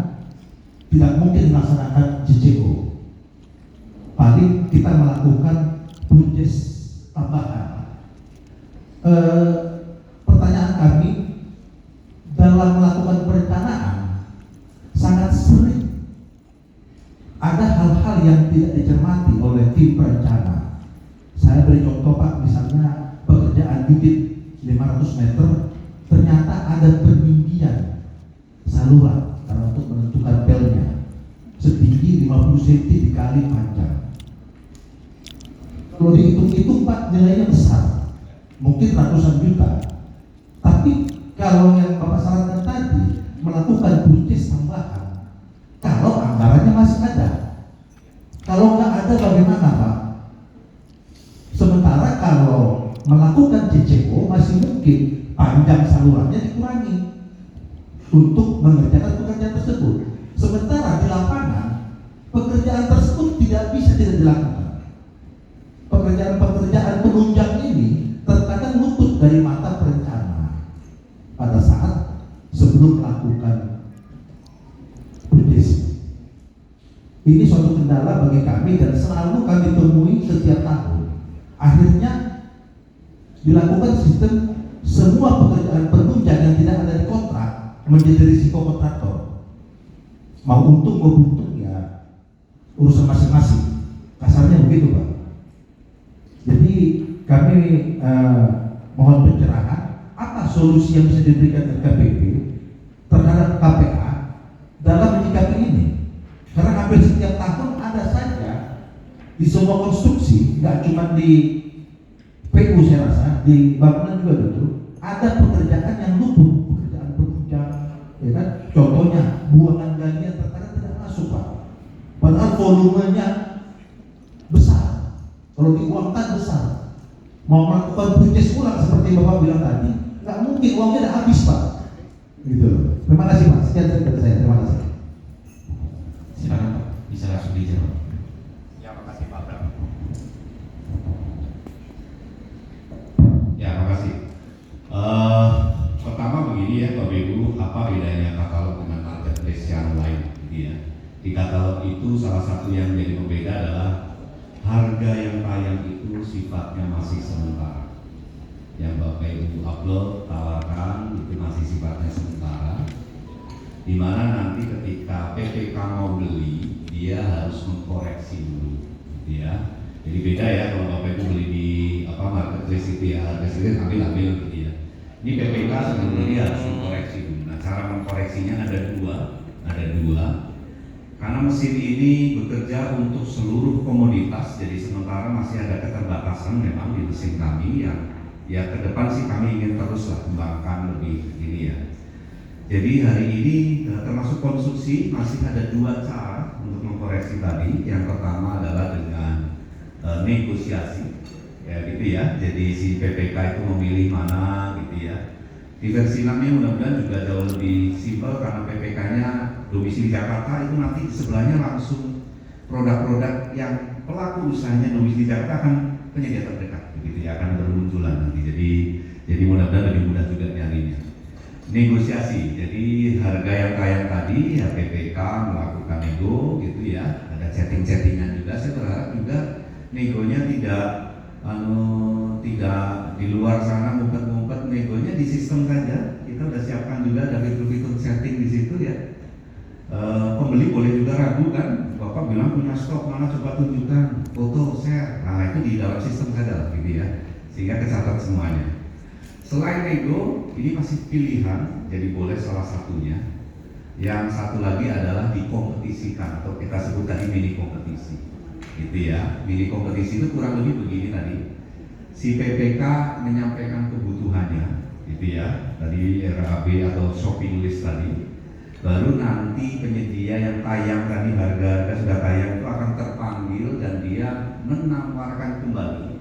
tidak mungkin melaksanakan CCO, paling kita melakukan purchase tambahan. Pertanyaan kami, dalam melakukan perencanaan sangat sering ada hal-hal yang tidak dicermati oleh tim perencana. Saya beri contoh Pak, misalnya pekerjaan bibit 500 meter, ternyata ada peninggian saluran karena untuk menentukan pelnya setinggi 50 cm dikali panjang. Kalau dihitung-hitung Pak, nilainya besar, mungkin ratusan juta. Tapi kalau yang Bapak sarankan tadi, melakukan purchase tambahan, kalau anggarannya masih ada, kalau nggak ada bagaimana Pak? Sementara kalau melakukan CCO masih mungkin panjang salurannya dikurangi untuk mengerjakan pekerjaan tersebut. Sementara di lapangan pekerjaan tersebut tidak bisa tidak dilakukan. Pekerjaan-pekerjaan penunjang ini terkadang luput dari mata perencana pada saat sebelum melakukan purchase. Ini suatu kendala bagi kami dan selalu kami temui setiap tahun. Akhirnya dilakukan sistem semua pekerjaan penunjang yang tidak ada di kontrak menjadi risiko kontraktor. Mau untung mau buntung ya urusan masing-masing. Kasarnya begitu Pak. Jadi kami mohon pencerahan, apa solusi yang bisa diberikan LKPP terhadap KPA dalam menyikapi ini? Karena hampir setiap tahun ada saja di semua konstruksi, nggak cuma di PU saya rasa, di bangunan juga betul, ada pekerjaan yang luput, pekerjaan penunjang banyak buangan galian terkadang tidak masuk Pak. Padahal volumenya besar, kalau diuangkan besar. Mau melakukan purchase ulang seperti Bapak bilang tadi, nggak mungkin uangnya udah habis Pak. Gitu. Terima kasih Pak. Sekian dari saya. Terima kasih. Silakan Pak, bisa langsung dijawab. Ya, makasih Pak Bram. Ya, makasih. Pertama begini ya Bapak Ibu, apa bedanya katalog dengan marketplace yang lain? Gitu ya. Di katalog itu salah satu yang menjadi pembeda adalah harga yang tayang itu sifatnya masih sementara. Yang Bapak Ibu upload, tawarkan itu masih sifatnya sementara. Di mana nanti ketika PPK mau beli, dia harus mengkoreksi dulu, gitu ya. Jadi beda ya kalau Bapak Ibu beli di marketplace itu ya, harga segitu ambil gitu ya. Ini PPK sebelum beli harus mengkoreksi dulu. Nah, cara mengkoreksinya ada dua. Karena mesin ini bekerja untuk seluruh komoditas, jadi sementara masih ada keterbatasan memang di mesin kami yang ya ke depan sih kami ingin teruslah kembangkan lebih ini ya. Jadi hari ini termasuk konsumsi masih ada dua cara untuk mengkoreksi tadi. Yang pertama adalah dengan negosiasi, ya gitu ya. Jadi si PPK itu memilih mana gitu ya. Di versi 6-nya mudah-mudahan juga jauh lebih simpel karena PPK-nya domisili Jakarta, itu nanti di sebelahnya langsung produk-produk yang pelaku usahanya domisili Jakarta akan penyedia terdekat, begitu ya, akan bermunculan nanti. Jadi mudah-mudahan lebih mudah juga nyarinya. Negosiasi, jadi harga yang tayang tadi ya PPK melakukan nego gitu ya, ada chatting-chattingan juga. Saya berharap juga negonya tidak di luar sana ngumpet-ngumpet, negonya di sistem saja. Kita udah siapkan juga ada fitur-fitur chatting di situ ya. Pembeli boleh juga ragu kan, Bapak bilang punya stok mana, coba tunjukkan foto, share. Nah itu di dalam sistem saja gitu ya, sehingga kecatat semuanya. Selain nego, ini masih pilihan, jadi boleh salah satunya. Yang satu lagi adalah dikompetisikan atau kita sebut tadi mini kompetisi, gitu ya. Mini kompetisi itu kurang lebih begini tadi. Si PPK menyampaikan kebutuhannya, gitu ya. Tadi RAB atau shopping list tadi. Baru nanti penyedia yang tayang tadi harga sudah tayang itu akan terpanggil dan dia menawarkan kembali.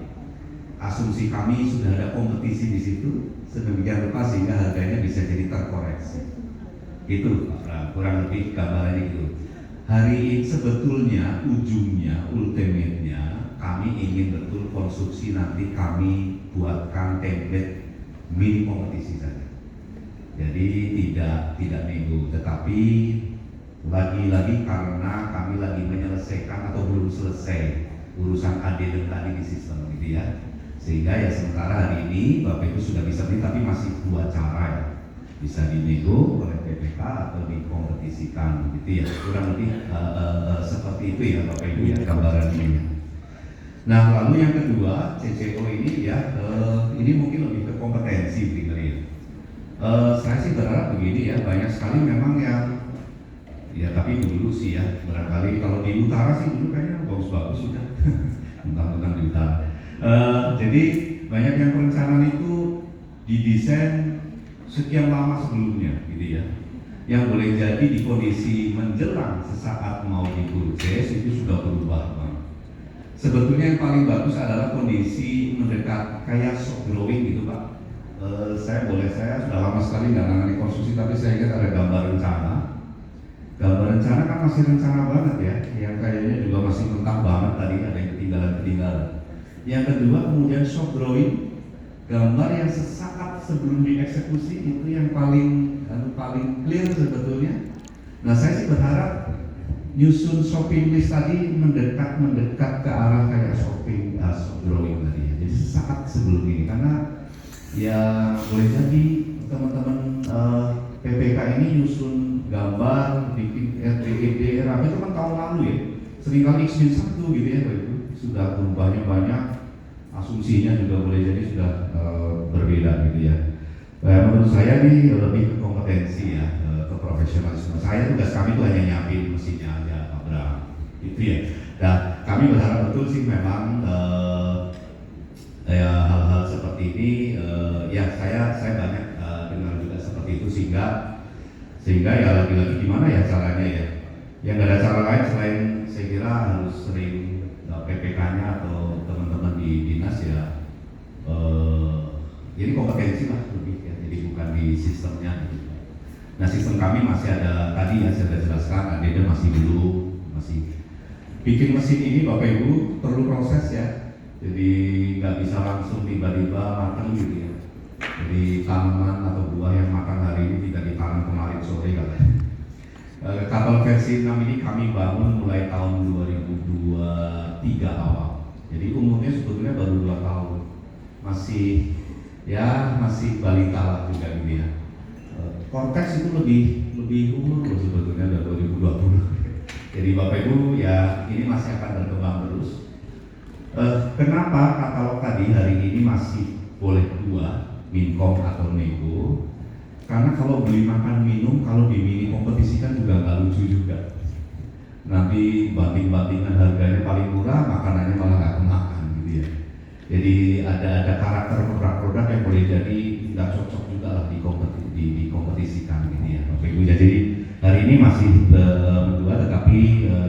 Asumsi kami sudah ada kompetisi di situ sedemikian rupa sehingga harganya bisa jadi terkoreksi. Itu kurang lebih gambarannya itu. Hari ini sebetulnya ujungnya, ultimate-nya kami ingin betul konstruksi nanti kami buatkan template mini kompetisi saja. Jadi tidak nego, tetapi lagi-lagi karena kami lagi menyelesaikan atau belum selesai urusan addendum tadi di sistem gitu ya. Sehingga ya sementara hari ini Bapak Ibu sudah bisa beli, tapi masih dua cara ya. Bisa dinego oleh PPK atau dikompetisikan gitu ya. Kurang lebih seperti itu ya Bapak Ibu ya gambaran ini. Nah lalu yang kedua CCO ini ya, ini mungkin lebih ke kompetensi begitu ya. Saya sih berharap begini ya, banyak sekali memang yang ya tapi dulu sih ya, barangkali kalau di utara sih dulu kayaknya bagus-bagus sudah tentang di utara. Jadi banyak yang perencanaan itu didesain sekian lama sebelumnya gitu ya, yang boleh jadi di kondisi menjelang sesaat mau dipurchase itu sudah berubah banget. Sebetulnya yang paling bagus adalah kondisi mendekat kayak shop drawing gitu Pak. Saya sudah lama sekali nggak nangani konstruksi, tapi saya ingat ada gambar rencana. Gambar rencana kan masih rencana banget ya, yang kayaknya juga masih mentah banget tadi, ada yang ketinggalan. Yang kedua kemudian shop drawing, gambar yang sesaat sebelum dieksekusi itu yang paling clear sebetulnya. Nah saya sih berharap nyusun shopping list tadi mendekat ke arah kayak shop drawing tadi ya. Jadi sesaat sebelum ini, karena ya boleh jadi teman-teman PPK ini nyusun gambar, bikin RDED, RAP itu kan tahun lalu ya, seringkali X-1 gitu ya Pak Ibu, sudah berubahnya banyak, asumsinya juga boleh jadi sudah berbeda gitu ya. Menurut saya ini lebih ke kompetensi ya, ke profesionalisme. Saya tugas kami itu hanya nyiapin mesinnya aja Pak Bram, gitu ya. Dan kami berharap betul sih memang ya hal-hal seperti ini ya saya banyak dengar juga seperti itu, sehingga Sehingga ya lagi-lagi gimana ya caranya ya? Yang nggak ada cara lain selain saya kira harus sering PPK-nya atau teman-teman di dinas ya. Jadi kompetensi lah lebih ya, jadi bukan di sistemnya. Nah sistem kami masih ada tadi ya saya sudah jelaskan, ada masih bikin mesin ini Bapak Ibu perlu proses ya. Jadi nggak bisa langsung tiba-tiba matang gitu ya. Jadi tanaman atau buah yang makan hari ini tidak ditanam kemarin sore katanya. Kapal versi 6 ini kami bangun mulai tahun 2023 awal. Jadi umurnya sebetulnya baru 2 tahun. Masih balita lah juga gitu ya. Konteks itu lebih umur loh sebetulnya dari 2020. Jadi Bapak Ibu ya ini masih akan berkembang terus. Kenapa katalog tadi hari ini masih boleh 2, minkom atau nego? Karena kalau beli makan minum, kalau di mini kompetisi kan juga nggak lucu juga. Nanti banding-bandingan harganya paling murah, makanannya malah nggak kemakan gitu ya. Jadi ada karakter produk-produk yang boleh jadi nggak cocok juga lah dikompetisikan gitu ya. Bapak Ibu, jadi hari ini masih berdua, tetapi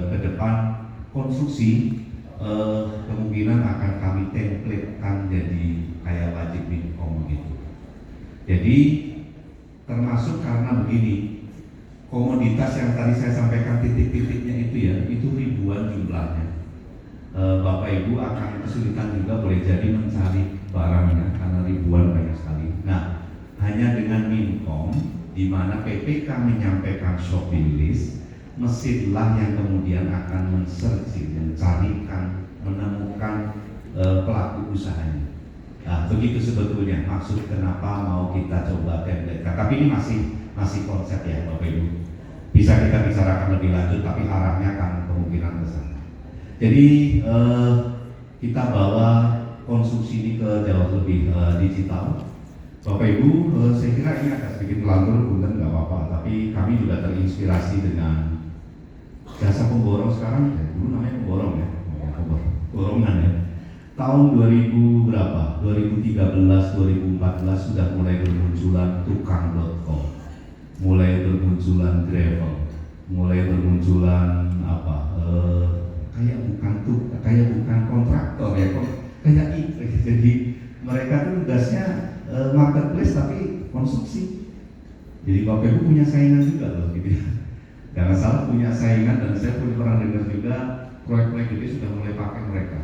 ke depan konstruksi kemungkinan akan kami templatekan jadi kayak wajib minkom gitu. Jadi termasuk karena begini, komoditas yang tadi saya sampaikan titik-titiknya itu ya, itu ribuan jumlahnya. Bapak Ibu akan kesulitan juga boleh jadi mencari barangnya karena ribuan banyak sekali. Nah, hanya dengan minkom, di mana PPK menyampaikan shopping list, mesinlah yang kemudian akan men-searching, mencarikan, menemukan pelaku usahanya. Nah, begitu sebetulnya maksud kenapa mau kita coba template. Tapi ini masih konsep ya Bapak Ibu. Bisa kita bicarakan lebih lanjut, tapi arahnya akan kemungkinan ke sana. Jadi kita bawa konstruksi ini ke jauh lebih digital. Bapak Ibu, saya kira ini agak sedikit melantur, punten nggak apa-apa. Tapi kami juga terinspirasi dengan jasa pemborong sekarang. Ya, dulu namanya pemborong ya, borongan ya. Tahun 2000 berapa? 2013, 2014 sudah mulai bermunculan tukang.com, mulai bermunculan gravel, mulai bermunculan apa? Kayak bukan kontraktor ya, kayak itu. Jadi mereka tuh tugasnya marketplace tapi konstruksi. Jadi Bapak Ibu punya saingan juga loh gitu. Jangan salah punya saingan, dan saya pernah dengar juga proyek-proyek ini sudah mulai pakai mereka.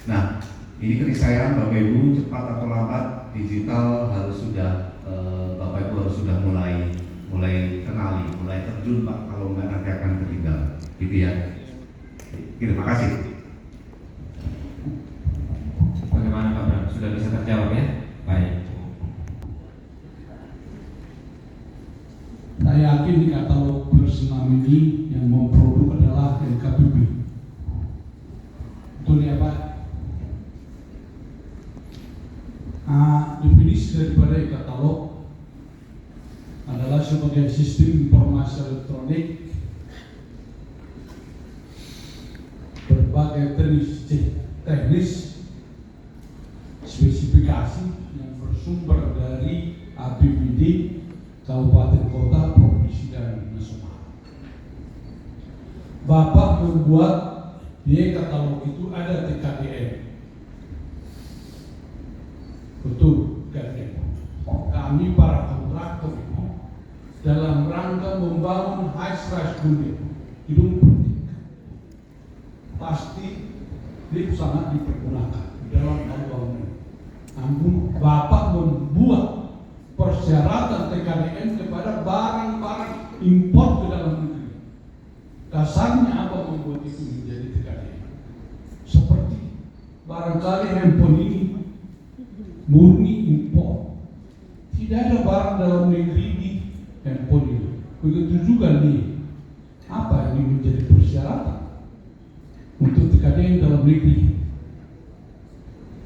Nah, ini keniscayaan Bapak Ibu cepat atau lambat digital harus sudah Bapak Ibu harus sudah mulai kenali, mulai terjun Pak, kalau nggak nanti akan ketinggalan, gitu ya. Terima kasih. Bagaimana Pak Bram? Sudah bisa terjawab ya? Baik. Saya yakin di katalog bersenam ini yang memproduk adalah LKPP. Betul ya Pak? Definisi daripada e-katalog adalah sebagai sistem informasi elektronik berbagai teknis spesifikasi yang bersumber dari APBD kabupaten kota, provinsi dan nasional. Bapak membuat di katalog itu ada TKDN. Betul, TKDN. Kami para kontraktor ini dalam rangka membangun high-rise building, gedung pendidikan, pasti lift sangat dipergunakan di dalam bangunan. Namun Bapak membuat persyaratan TKDN kepada barang-barang impor ke dalam negeri. Dasarnya apa membuat itu menjadi TKDN? Seperti barangkali handphone ini murni impor, tidak ada barang dalam negeri di handphone ini. Begitu juga nih, apa ini menjadi persyaratan untuk TKDN dalam negeri?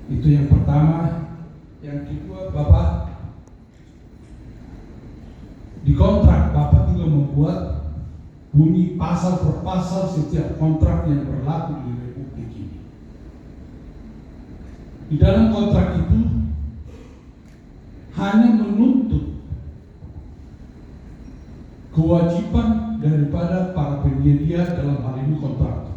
Itu yang pertama. Yang kedua, Bapak di kontrak Bapak juga membuat bunyi pasal per pasal setiap kontrak yang berlaku di Republik ini. Di dalam kontrak itu hanya menuntut kewajiban daripada para penyedia dalam hal ini kontraktor.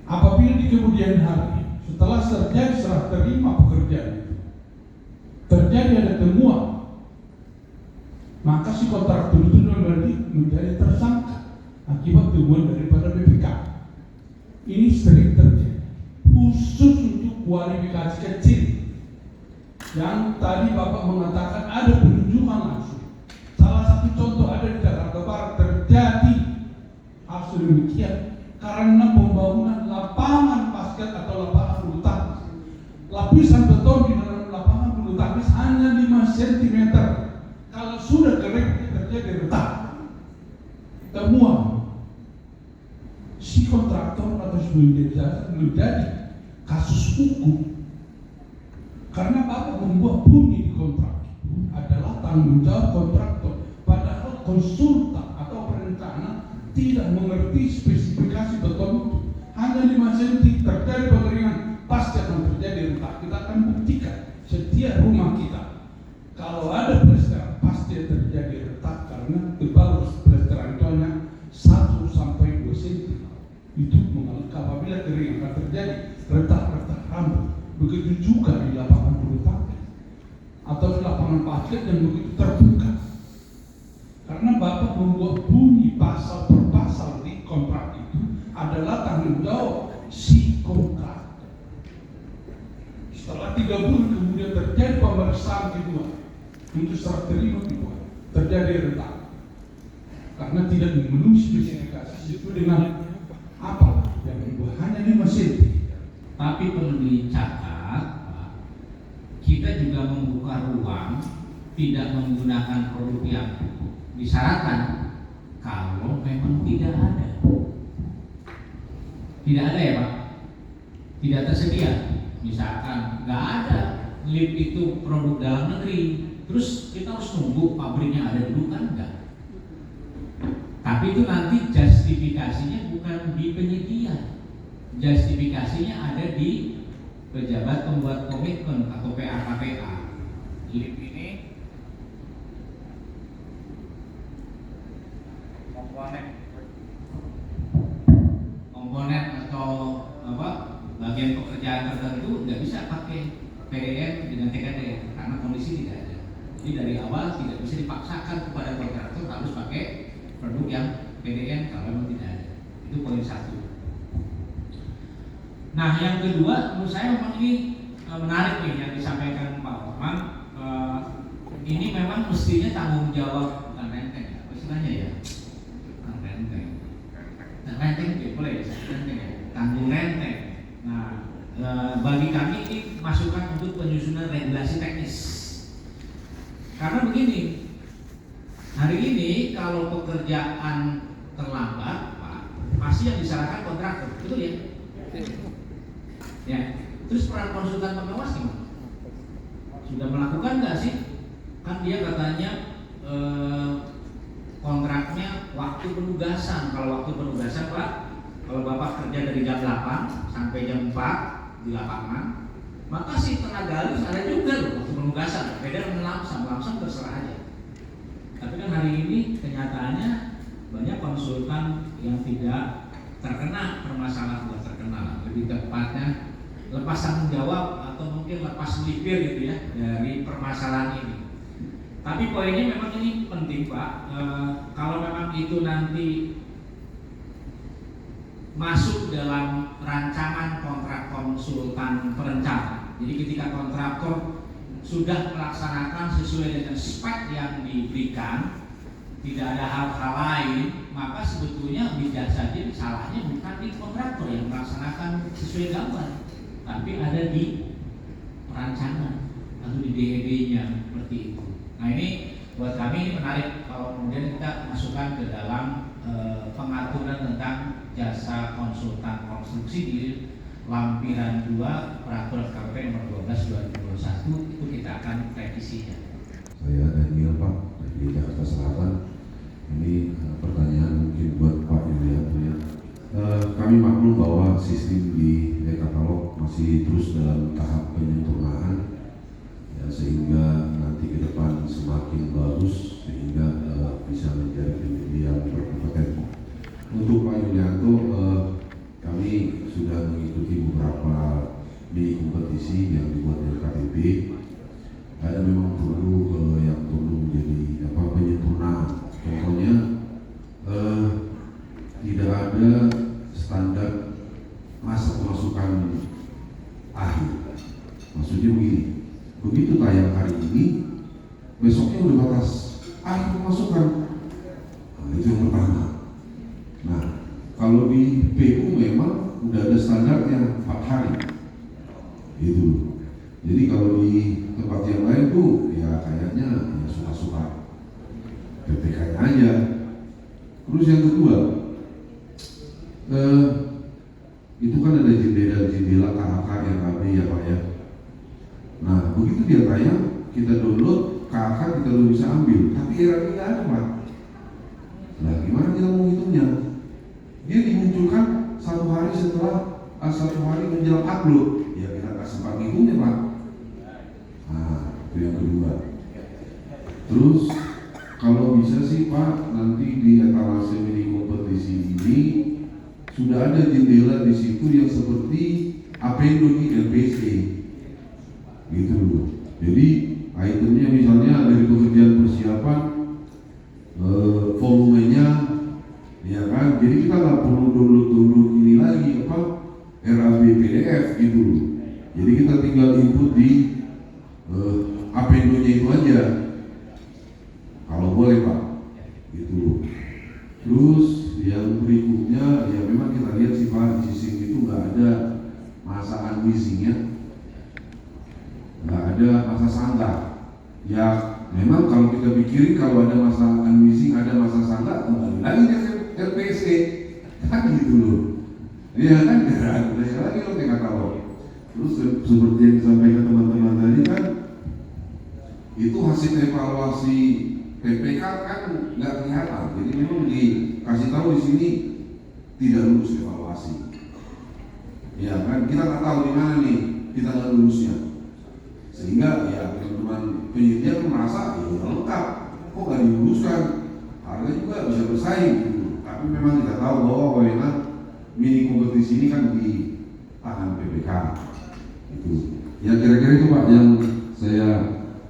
Apabila di kemudian hari setelah terjadi serah terima pekerjaan itu terjadi ada temuan, maka si kontraktor itu menjadi tersangka akibat temuan daripada BPK. Ini sering terjadi, khusus untuk kualifikasi kecil yang tadi Bapak mengatakan ada penunjukan langsung. Salah satu contoh ada di Jakarta Barat terjadi hal sedemikian karena pembangunan lapangan basket atau lapangan bulu tangkis. Lapisan beton di dalam lapangan bulu tangkis hanya 5 cm. Kalau sudah kering terjadi retak. Temuan si kontraktor atau menjadi kasus hukum karena Bapak membuat bunyi di kontrak itu adalah tanggung jawab kontraktor, padahal konsultan atau perencana tidak mengerti spesifikasi beton itu. Hanya 5 cm terjadi pengeringan, pasti akan terjadi retak. Kita akan buktikan setiap rumah kita kalau ada plester pasti terjadi retak karena tebal plesteran itu hanya 1 sampai 2 cm. Itu apabila kering akan terjadi retak-retak rambut. Begitu juga di lapangan bulu tangkis atau di lapangan basket yang begitu terbuka. Karena Bapak membuat bunyi pasal per pasal di kontrak itu adalah tanggung jawab si kontrak. Setelah 3 bulan kemudian terjadi pemeriksaan kedua untuk serah terima kedua, terjadi retak karena tidak memenuhi spesifikasi sesuai dengan apa yang dibuat hanya 5 cm. Tapi perlu dicatat, kita juga membuka ruang tidak menggunakan produk yang disyaratkan kalau memang tidak ada. Tidak ada ya Pak? Tidak tersedia. Misalkan nggak ada lip itu produk dalam negeri, terus kita harus nunggu pabriknya ada dulu kan enggak. Tapi itu nanti justifikasinya bukan di penyedia, justifikasinya ada di pejabat pembuat komitmen atau PA-KPA. Lip ini komponen atau apa bagian pekerjaan tertentu nggak bisa pakai PDN dengan TKD karena kondisi tidak ada. Jadi dari awal tidak bisa dipaksakan kepada kontraktor harus pakai produk yang PDN kalau memang tidak ada. Itu poin 1. Nah yang kedua menurut saya memang ini menarik nih yang disampaikan Pak Otman. Ini memang mestinya tanggung jawab bukan renteng ya, apa istilahnya ya? Bukan renteng. Renteng ya boleh ya, renteng ya. Tanggung renteng. Nah bagi kami ini masukan untuk penyusunan regulasi teknis. Karena begini, hari ini kalau pekerjaan terlambat, Pak, pasti yang disalahkan kontraktor, betul ya? Ya. Terus peran konsultan pengawas gimana? Sudah melakukan nggak sih? Kan dia katanya kontraknya waktu penugasan. Kalau waktu penugasan Pak, kalau Bapak kerja dari jam 8 sampai jam 4 di lapangan, maka si tenaga alus ada juga loh waktu penugasan. Beda dengan langsung terserah aja. Tapi kan hari ini kenyataannya banyak konsultan yang tidak terkena permasalahan, bukan terkena, lebih tepatnya lepas tanggung jawab atau mungkin lepas melipir gitu ya dari permasalahan ini. Tapi poinnya memang ini penting Pak. Kalau memang itu nanti masuk dalam rancangan kontrak konsultan perencana. Jadi ketika kontraktor sudah melaksanakan sesuai dengan spek yang diberikan, tidak ada hal-hal lain, maka sebetulnya bisa saja salahnya bukan di kontraktor yang melaksanakan sesuai gambar, tapi ada di perancangan atau di DEB-nya seperti itu. Nah ini buat kami ini menarik kalau kemudian kita masukkan ke dalam pengaturan tentang jasa konsultan konstruksi di lampiran 2 peraturan KPP nomor 12 2021 itu kita akan revisinya. Saya Daniel Pak dari Jakarta Selatan. Ini pertanyaan mungkin buat Pak Yulianto ya. Kami maklum bahwa sistem di e-katalog masih terus dalam tahap penyempurnaan ya, sehingga nanti ke depan semakin masukan. Nah, itu yang pertama. Nah, kalau di PU memang udah ada standarnya 4 hari. Itu. Jadi kalau di tempat yang lain tuh ya kayaknya ya suka-suka PPK-nya aja. Terus yang kedua, itu kan ada jendela KHK yang AB ya Pak ya. Nah begitu dia tayang, kita download KHK kita udah bisa ambil, tapi RAB nggak ada Pak. Nah gimana kita mau hitungnya? Dia dimunculkan 1 hari setelah 1 hari menjelang upload, ya kita nggak sempat ngitungnya Pak. Nah itu yang kedua. Terus kalau bisa sih Pak, nanti di etalase mini kompetisi ini sudah ada jendela di situ yang seperti Apendo di LPC, gitu loh. Jadi itemnya misalnya dari pekerjaan persiapan, volumenya, ya kan. Jadi kita nggak perlu download ini lagi apa RAB PDF gitu loh. Jadi kita tinggal input di Apendo-nya itu aja. Kalau boleh Pak, gitu. Terus yang berikutnya, ya memang kita lihat sih Pak, di sistem itu nggak ada masa unleashing-nya, nggak ada masa sangka. Ya memang kalau kita pikirin kalau ada masa unleashing, ada masa sangka, kembali lagi ke LPC, kan gitu loh. Iya kan, ada lagi loh kayak kata lo. Terus seperti yang disampaikan teman-teman tadi kan, itu hasil evaluasi PPK kan nggak kelihatan, jadi memang dikasih tahu di sini tidak lulus evaluasi. Ya kan, kita nggak tahu di mana nih kita nggak lulusnya, sehingga ya teman-teman penyidik merasa ya udah lengkap, kok nggak diluluskan, harga juga bisa bersaing gitu. Tapi memang kita tahu bahwa wewenang mini kompetisi ini kan di tangan PPK. Itu ya kira-kira itu Pak yang saya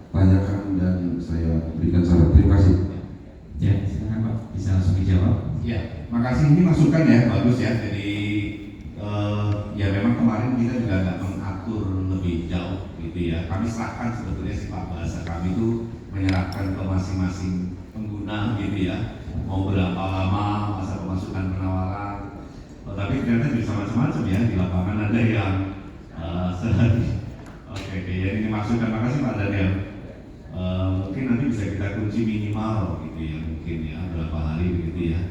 tanyakan dan saya berikan saran. Terima kasih. Ya, silakan Pak, bisa langsung dijawab. Ya, makasih, ini masukan ya, bagus ya. Jadi ya memang kemarin kita juga nggak mengatur lebih jauh gitu ya. Kami serahkan sebetulnya sifat bahasa kami itu menyerahkan ke masing-masing pengguna gitu ya. Mau berapa lama masa pemasukan penawaran. Tapi ternyata bisa macam-macam ya, di lapangan ada yang sehari. Oke, ya ini masukan, makasih Pak Daniel. Mungkin nanti bisa kita kunci minimal gitu ya, mungkin ya berapa hari begitu ya.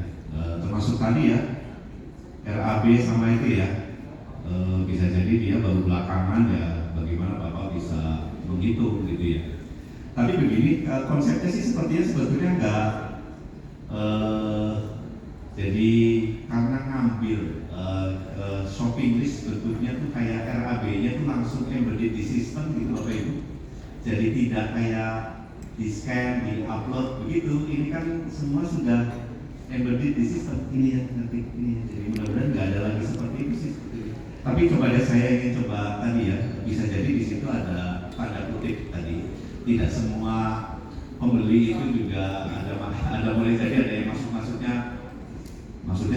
Termasuk tadi ya RAB sama itu ya, bisa jadi dia baru belakangan ya, bagaimana Bapak bisa menghitung gitu ya. Tapi begini, konsepnya sih sepertinya sebetulnya enggak, jadi karena ngambil shopping list bentuknya tuh kayak RAB-nya tuh langsung embedded di sistem gitu Bapak Ibu. Jadi tidak kayak di scan, di upload begitu. Ini kan semua sudah embedded di sistem. Ini yang nanti ini. Jadi mudah-mudahan nggak ada lagi seperti itu sih. Tapi coba deh, saya ingin coba tadi ya, bisa jadi di situ ada tanda kutip tadi. Tidak semua pembeli itu juga ada boleh jadi ada yang maksudnya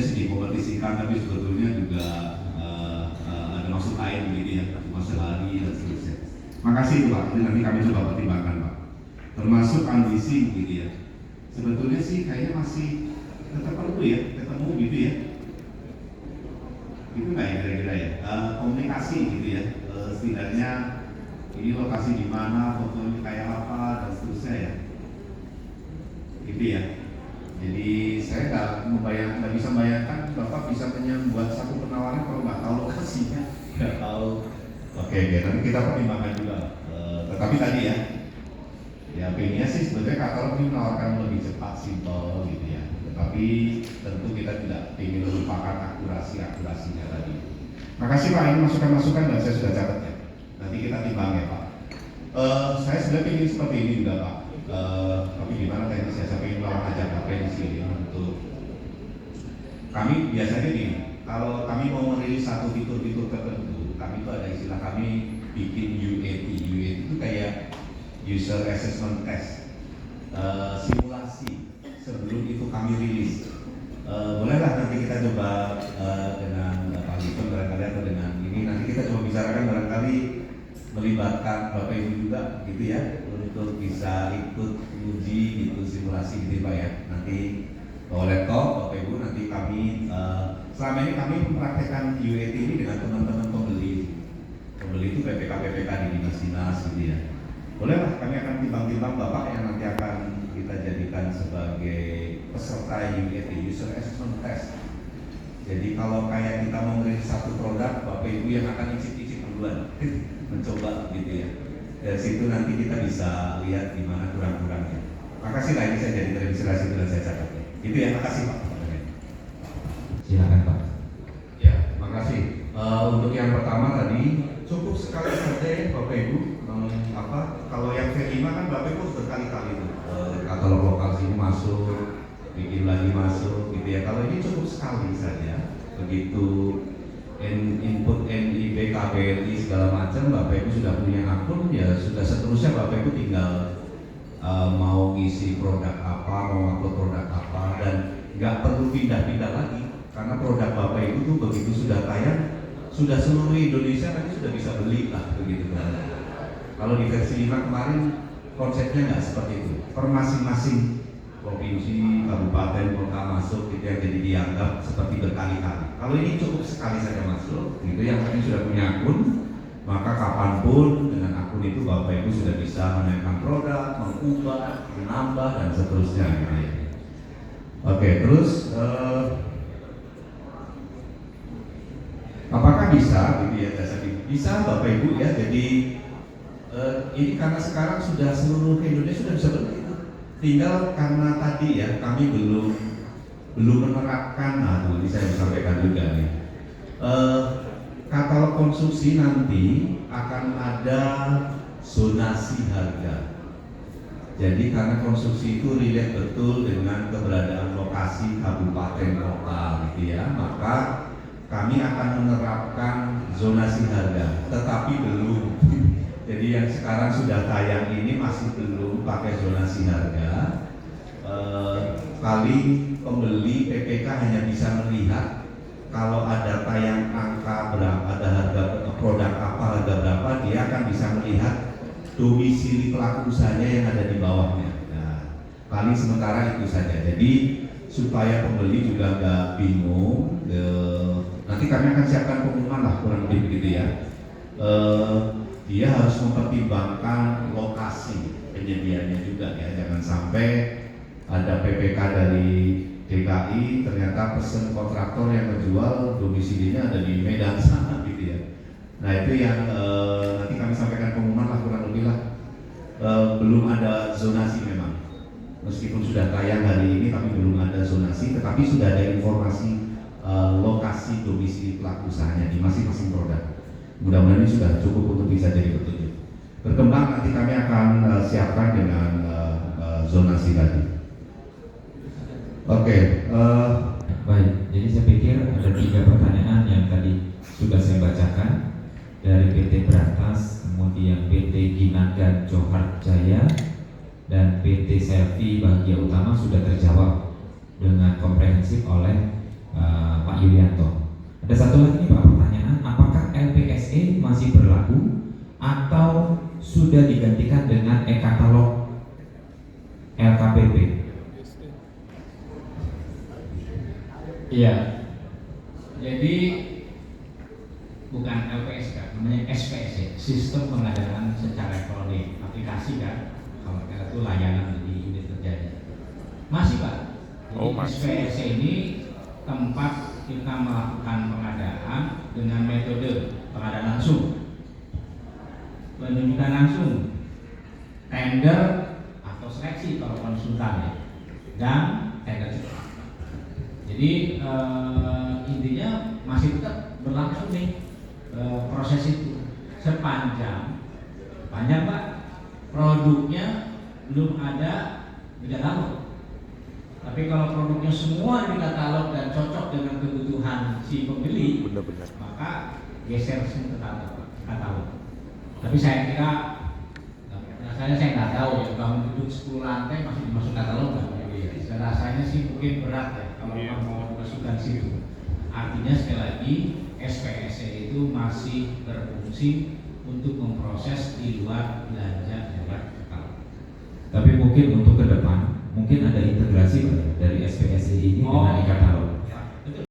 sih dikompetisikan, tapi sebetulnya juga ada maksud lain begitu ya, cuma sehari dan seterusnya. Makasih Pak, ini nanti kami coba pertimbangkan Pak. Termasuk ambisi gitu ya. Sebetulnya sih kayaknya masih tetap perlu ya, ketemu gitu ya. Itu nggak ya kira-kira ya? Komunikasi gitu ya. Setidaknya ini lokasi di mana, fotonya kayak apa dan seterusnya ya. Gitu ya. Jadi saya nggak bisa membayangkan Bapak bisa membuat satu penawaran kalau nggak tahu lokasinya, nggak tahu. Oke, nanti kita pertimbangkan juga. Tetapi tadi ya pilihnya sih sebetulnya katalog ini menawarkan lebih cepat, simpel gitu ya. Tetapi tentu kita tidak ingin melupakan akurasinya tadi. Makasih Pak, ini masukan-masukan dan saya sudah catat ya. Nanti kita timbang ya Pak. Saya sebenarnya ingin seperti ini juga Pak. Tapi gimana tadi saya ingin melawan ajak apresiasi untuk kami biasanya nih, kalau kami mau merilis satu fitur-fitur tertentu, kami itu ada istilah kami bikin UAT. UAT itu kayak user assessment test, simulasi sebelum itu kami rilis. Bolehlah nanti kita coba dengan Pak Gibson barangkali atau dengan ini nanti kita coba bicarakan barangkali melibatkan Bapak Ibu juga gitu ya, untuk bisa ikut uji gitu, simulasi gitu Pak ya. Nanti bawa laptop, Bapak Ibu, nanti kami selama ini kami mempraktekkan UAT ini dengan teman-teman pembeli. Pembeli itu PPK di dinas-dinas gitu ya. Bolehlah, kami akan timbang-timbang Bapak yang nanti akan kita jadikan sebagai peserta UAT, User Assessment Test. Jadi kalau kayak kita mau merilis satu produk, Bapak Ibu yang akan icip-icip duluan, mencoba gitu ya. Dari situ nanti kita bisa lihat di mana kurang-kurangnya. Makasih lah, ini saya jadi terinspirasi dan saya catat. Itu ya, makasih Pak. Silakan Pak. Ya, makasih. Untuk yang pertama tadi cukup sekali saja ya Bapak Ibu. Kalau yang V5 kan Bapak Ibu berkali-kali tuh katalog lokal sini masuk, bikin lagi masuk gitu ya. Kalau ini cukup sekali saja. Begitu input NIB, KBRI segala macam, Bapak Ibu sudah punya akun, ya sudah seterusnya Bapak Ibu tinggal mau ngisi produk apa, mau upload produk apa, dan nggak perlu pindah-pindah lagi karena produk Bapak Ibu tuh begitu sudah tayang, sudah seluruh Indonesia nanti sudah bisa beli lah begitu kan. Kalau di versi 5 kemarin konsepnya nggak seperti itu, per masing-masing provinsi, kabupaten, kota masuk itu yang jadi dianggap seperti berkali-kali. Kalau ini cukup sekali saja masuk, itu yang tadi sudah punya akun, maka kapanpun dengan akun itu Bapak Ibu sudah bisa menaikkan produk, mengubah, menambah dan seterusnya gitu ya. Oke, terus apakah bisa gitu ya jasa ini? Bisa Bapak Ibu ya. Jadi ini karena sekarang sudah seluruh Indonesia sudah bisa beli itu. Tinggal karena tadi ya kami belum menerapkan, ini saya bisa sampaikan juga nih. Katalog konsumsi nanti akan ada zonasi harga. Jadi karena konsumsi itu relate betul dengan keberadaan lokasi kabupaten kota gitu ya, maka kami akan menerapkan zonasi harga, tetapi belum. Jadi yang sekarang sudah tayang ini masih belum pakai zonasi harga. Paling pembeli PPK hanya bisa melihat kalau ada tayang angka berapa, ada harga produk apa, harga berapa, dia akan bisa melihat domisili pelaku usahanya yang ada di bawahnya. Nah, paling sementara itu saja. Jadi supaya pembeli juga nggak bingung, nanti kami akan siapkan pengumuman lah kurang lebih begitu ya. Dia harus mempertimbangkan lokasi penyediaannya juga ya, jangan sampai ada PPK dari DKI ternyata pesen kontraktor yang menjual domisilinya ada di Medan sana gitu ya. Nah itu yang nanti kami sampaikan pengumuman lah kurang lebih lah. Belum ada zonasi memang, meskipun sudah tayang hari ini tapi belum ada zonasi, tetapi sudah ada informasi lokasi domisili pelaku usahanya di masing-masing produk. Mudah-mudahan ini sudah cukup untuk bisa jadi petunjuk. Berkembang nanti kami akan siapkan dengan zonasi tadi. Oke, Baik, jadi saya pikir ada 3 pertanyaan yang tadi sudah saya bacakan dari PT Berantas, kemudian PT Ginaga Johar Jaya, dan PT Selfie Bahagia Utama sudah terjawab dengan komprehensif oleh Pak Yulianto. Ada satu lagi nih Pak pertanyaan, apakah LPSE masih berlaku atau sudah digantikan dengan e-katalog LKPP? Iya. Jadi bukan LPSK, namanya SPSC, Sistem Pengadaan Secara Elektronik, aplikasi kan. Kalau itu layanan di unit kerjanya. Masih Pak. Jadi SPSC ini tempat kita melakukan pengadaan dengan metode pengadaan langsung, penunjukan langsung, tender atau seleksi kalau konsultan ya, dan tender cepat. Jadi intinya masih tetap berlangsung nih proses itu sepanjang Pak produknya belum ada di katalog. Tapi kalau produknya semua di katalog dan cocok dengan kebutuhan si pembeli, Benar-benar. maka geser semua ke katalog. Tapi saya kira, rasanya saya nggak tahu ya, bangun gedung 10 lantai masih dimasuk katalog nggak? Rasanya sih mungkin berat ya kalau mau masukkan situ. Artinya sekali lagi SPSC itu masih berfungsi untuk memproses di luar belanja lewat katalog. Tapi mungkin untuk ke depan mungkin ada integrasi Pak ya, dari SPSI ini dengan Ikatan